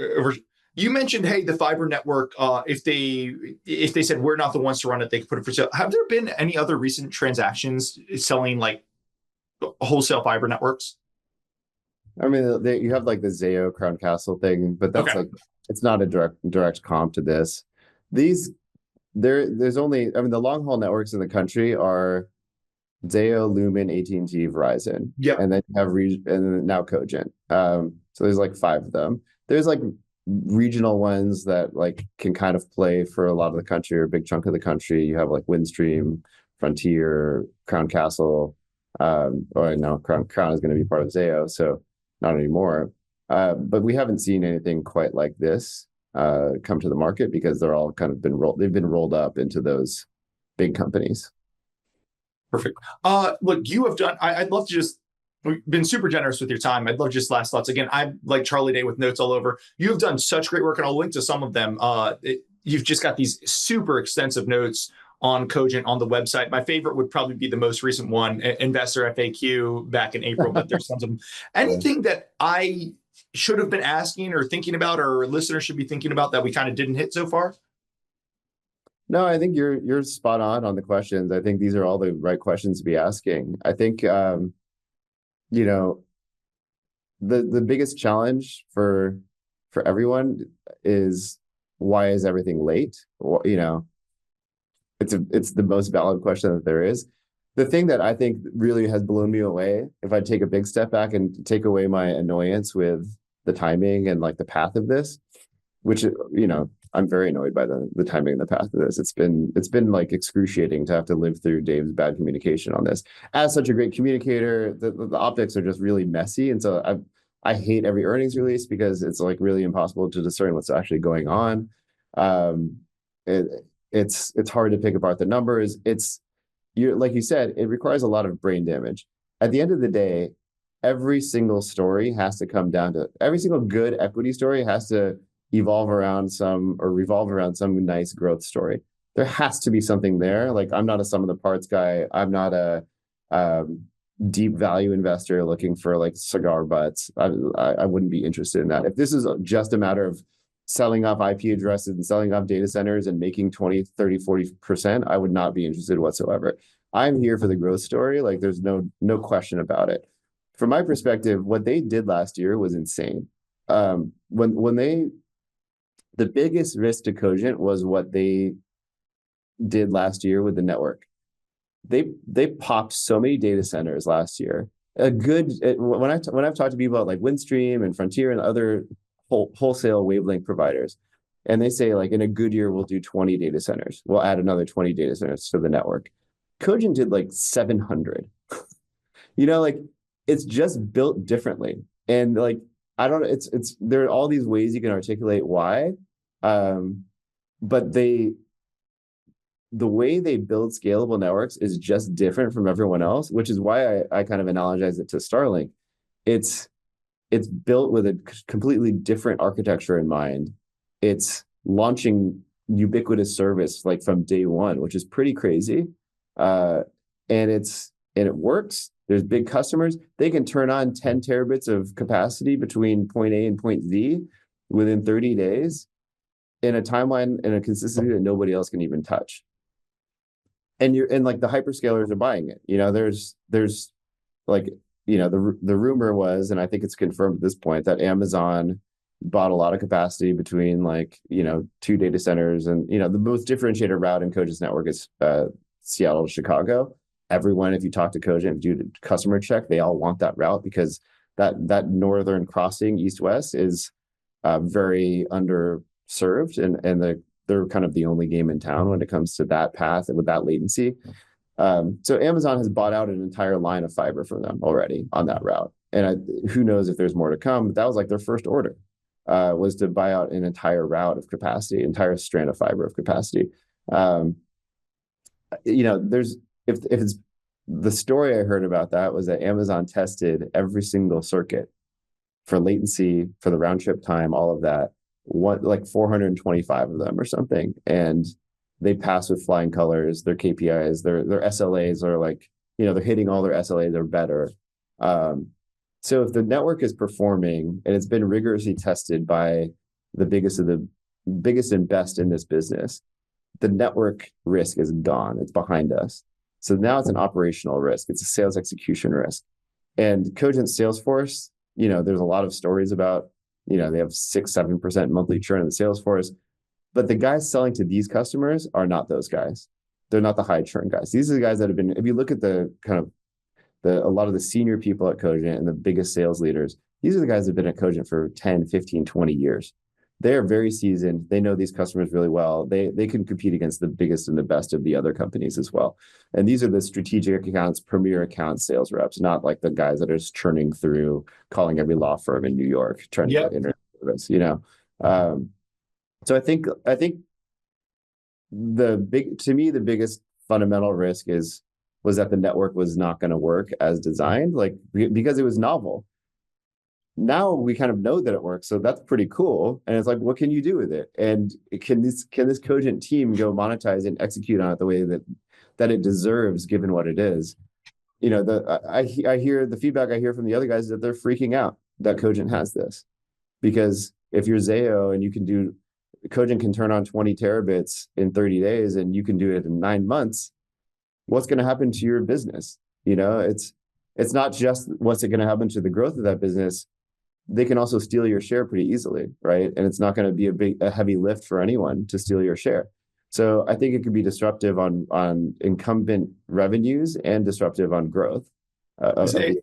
You mentioned, hey, the fiber network. If they said we're not the ones to run it, they could put it for sale. Have there been any other recent transactions selling like wholesale fiber networks? I mean, you have like the Zayo Crown Castle thing, but that's Okay. like it's not a direct comp to this. These there's only, I mean, the long haul networks in the country are Zayo, Lumen, AT&T, Verizon, Yep. and then you have and then now Cogent. So there's like five of them. There's like regional ones that like can kind of play for a lot of the country or a big chunk of the country. You have like Windstream, Frontier, Crown Castle, or no, Crown is going to be part of Zayo, so not anymore. But we haven't seen anything quite like this come to the market because they're all kind of been rolled. They've been rolled up into those big companies. Perfect. Look, you have done. I'd love to just. We've been super generous with your time. I'd love just last thoughts. Again, I'm like Charlie Day with notes all over. You have done such great work, and I'll link to some of them. You've just got these super extensive notes on Cogent on the website. My favorite would probably be the most recent one, Investor FAQ back in April, but there's tons of them. Yeah. Anything that I should have been asking or thinking about, or listeners should be thinking about that we kind of didn't hit so far? No, I think you're spot on the questions. I think these are all the right questions to be asking. I think you know, the biggest challenge for everyone is why is everything late? You know, it's the most valid question that there is. The thing that I think really has blown me away, if I take a big step back and take away my annoyance with the timing and like the path of this, which, you know, I'm very annoyed by the timing and the path of this. It's been like excruciating to have to live through Dave's bad communication on this. As such a great communicator, the optics are just really messy, and so I hate every earnings release because it's like really impossible to discern what's actually going on. Um, it, it's hard to pick apart the numbers. You like you said, it requires a lot of brain damage. At the end of the day, every single story has to come down to every single good equity story has to revolve around some nice growth story. There has to be something there. Like I'm not a sum of the parts guy. I'm not a deep value investor looking for like cigar butts. I wouldn't be interested in that. If this is just a matter of selling off IP addresses and selling off data centers and making 20, 30, 40%, I would not be interested whatsoever. I'm here for the growth story. Like there's no question about it. From my perspective, what they did last year was insane. The biggest risk to Cogent was what they did last year with the network. They popped so many data centers last year. When I've talked to people about like Windstream and Frontier and other wholesale wavelength providers, and they say like in a good year we'll do 20 data centers. We'll add another 20 data centers to the network. Cogent did like 700. You know, like it's just built differently, and like I don't know. It's there are all these ways you can articulate why, but the way they build scalable networks is just different from everyone else, which is why I kind of analogize it to Starlink. It's built with a completely different architecture in mind. It's launching ubiquitous service like from day one, which is pretty crazy, and it works. There's big customers. They can turn on 10 terabits of capacity between point A and point Z within 30 days in a timeline and a consistency that nobody else can even touch. And like the hyperscalers are buying it. You know, there's like, you know, the rumor was, and I think it's confirmed at this point, that Amazon bought a lot of capacity between like, you know, two data centers. And, you know, the most differentiated route in Cogent's network is Seattle to Chicago. Everyone, if you talk to Cogent, do the customer check, they all want that route because that northern crossing east-west is very underserved, and they're kind of the only game in town when it comes to that path and with that latency. So Amazon has bought out an entire line of fiber from them already on that route, and who knows if there's more to come. But that was like their first order, was to buy out an entire route of capacity, entire strand of fiber of capacity. You know, if it's the story I heard about that was that Amazon tested every single circuit for latency, for the round trip time, all of that, like 425 of them or something, and they pass with flying colors. Their KPIs, their SLAs are like, you know, they're hitting all their SLAs or better. So if the network is performing and it's been rigorously tested by the biggest and best in this business, the network risk is gone. It's behind us. So now it's an operational risk. It's a sales execution risk. And Cogent Salesforce, there's a lot of stories about, they have 6-7% monthly churn in the Salesforce, but the guys selling to these customers are not those guys. They're not the high churn guys. These are the guys that have been, if you look at a lot of the senior people at Cogent and the biggest sales leaders, these are the guys that have been at Cogent for 10, 15, 20 years. They are very seasoned. They know these customers really well. They can compete against the biggest and the best of the other companies as well. And these are the strategic accounts, premier account sales reps, not like the guys that are just churning through, calling every law firm in New York, trying to get internet service, So I think to me, the biggest fundamental risk was that the network was not going to work as designed, because it was novel. Now we kind of know that it works, so that's pretty cool. And it's like, what can you do with it? And can this Cogent team go monetize and execute on it the way that it deserves, given what it is? I hear the feedback I hear from the other guys is that they're freaking out that Cogent has this, because if you're Zayo and Cogent can turn on 20 terabits in 30 days and you can do it in 9 months, what's going to happen to your business? It's not just what's it going to happen to the growth of that business. They can also steal your share pretty easily, right? And it's not going to be a heavy lift for anyone to steal your share. So I think it could be disruptive on incumbent revenues and disruptive on growth. Zayo,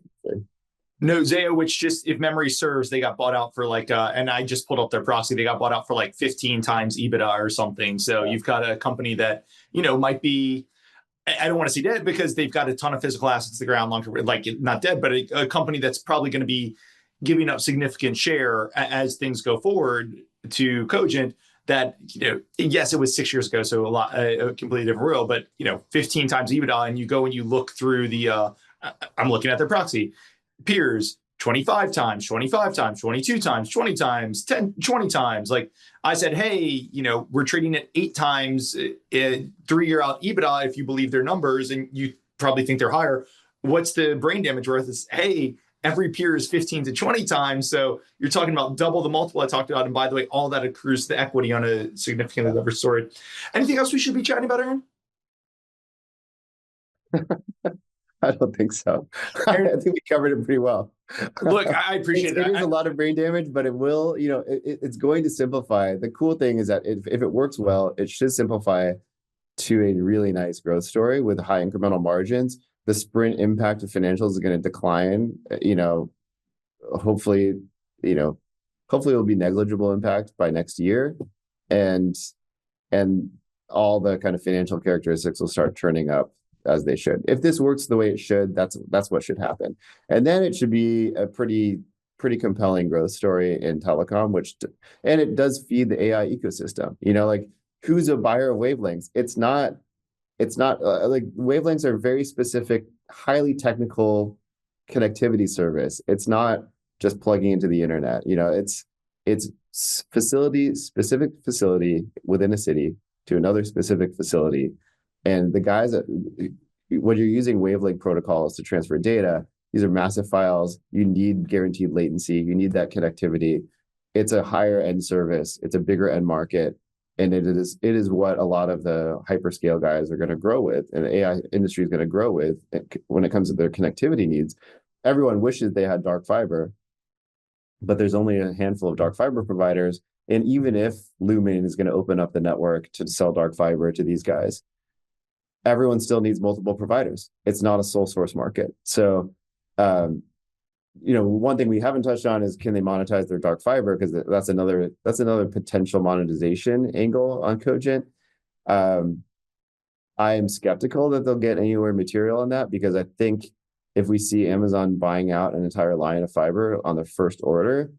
which just, if memory serves, they got bought out for and I just pulled up their proxy, they got bought out for 15 times EBITDA or something. So you've got a company that, might be, I don't want to say dead because they've got a ton of physical assets to the ground, not dead, but a company that's probably going to be giving up significant share as things go forward to Cogent. That, yes, it was 6 years ago, so a completely different world, but 15 times EBITDA, and you go and you look through I'm looking at their proxy peers, 25 times, 22 times, 20 times, 20 times. Like I said, hey, we're trading at 8 times 3-year out EBITDA if you believe their numbers, and you probably think they're higher. What's the brain damage worth? Is, hey, every peer is 15 to 20 times. So you're talking about double the multiple I talked about. And by the way, all that accrues to the equity on a significantly leveraged story. Anything else we should be chatting about, Aaron? I don't think so. I think we covered it pretty well. Look, I appreciate it. It is a lot of brain damage, but it will, it's going to simplify. The cool thing is that if it works well, it should simplify to a really nice growth story with high incremental margins. The sprint impact of financials is going to decline. Hopefully it'll be negligible impact by next year, and all the kind of financial characteristics will start turning up as they should. If this works the way it should, that's what should happen, and then it should be a pretty compelling growth story in telecom, and it does feed the AI ecosystem. Who's a buyer of wavelengths? It's not wavelengths are very specific, highly technical connectivity service. It's not just plugging into the internet. It's specific facility within a city to another specific facility. And the guys when you're using wavelength protocols to transfer data, these are massive files. You need guaranteed latency. You need that connectivity. It's a higher end service. It's a bigger end market. And it is what a lot of the hyperscale guys are going to grow with, and the AI industry is going to grow with when it comes to their connectivity needs. Everyone wishes they had dark fiber, but there's only a handful of dark fiber providers. And even if Lumen is going to open up the network to sell dark fiber to these guys, everyone still needs multiple providers. It's not a sole source market. So, one thing we haven't touched on is, can they monetize their dark fiber? Because that's another potential monetization angle on Cogent. I am skeptical that they'll get anywhere material on that, because I think if we see Amazon buying out an entire line of fiber on the first order,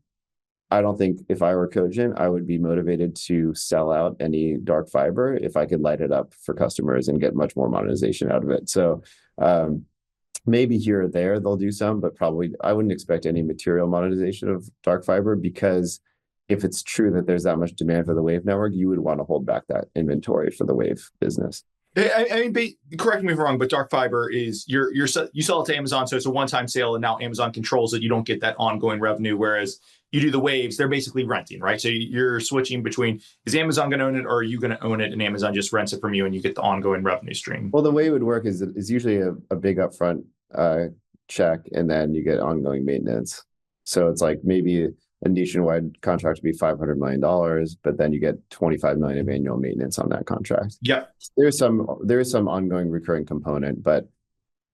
I don't think if I were Cogent, I would be motivated to sell out any dark fiber if I could light it up for customers and get much more monetization out of it. So maybe here or there they'll do some, but probably I wouldn't expect any material monetization of dark fiber, because if it's true that there's that much demand for the Wave network, you would want to hold back that inventory for the Wave business. I mean, correct me if I'm wrong, but dark fiber is you sell it to Amazon, so it's a one-time sale, and now Amazon controls it. You don't get that ongoing revenue, whereas you do the waves, they're basically renting, right? So you're switching between, is Amazon going to own it, or are you going to own it and Amazon just rents it from you and you get the ongoing revenue stream? Well, the way it would work is usually a big upfront check, and then you get ongoing maintenance. So it's like maybe a nationwide contract would be $500 million, but then you get 25 million of annual maintenance on that contract. Yeah. There's some ongoing recurring component, but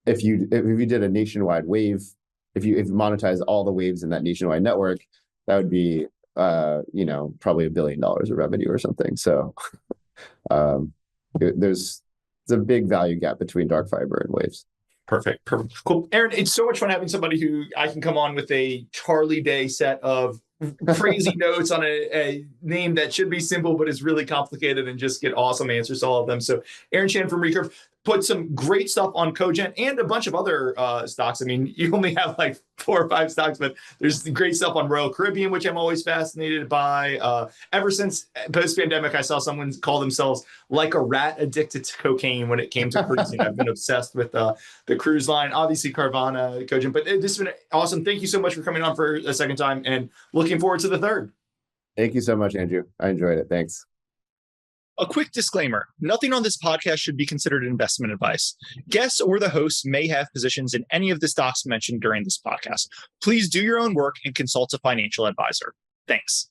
if you did a nationwide wave, if you monetize all the waves in that nationwide network, that would be probably $1 billion of revenue or something. So there's a big value gap between dark fiber and waves. Perfect. Cool. Aaron, it's so much fun having somebody who I can come on with a Charlie Day set of crazy notes on a name that should be simple, but is really complicated, and just get awesome answers to all of them. So Aaron Chan from Recurve put some great stuff on Cogent and a bunch of other stocks. I mean, you only have like 4 or 5 stocks, but there's great stuff on Royal Caribbean, which I'm always fascinated by. Ever since post-pandemic, I saw someone call themselves like a rat addicted to cocaine when it came to cruising. I've been obsessed with the cruise line, obviously Carvana, Cogent, but this has been awesome. Thank you so much for coming on for a second time, and looking forward to the third. Thank you so much, Andrew. I enjoyed it. Thanks. A quick disclaimer: nothing on this podcast should be considered investment advice. Guests or the hosts may have positions in any of the stocks mentioned during this podcast. Please do your own work and consult a financial advisor. Thanks.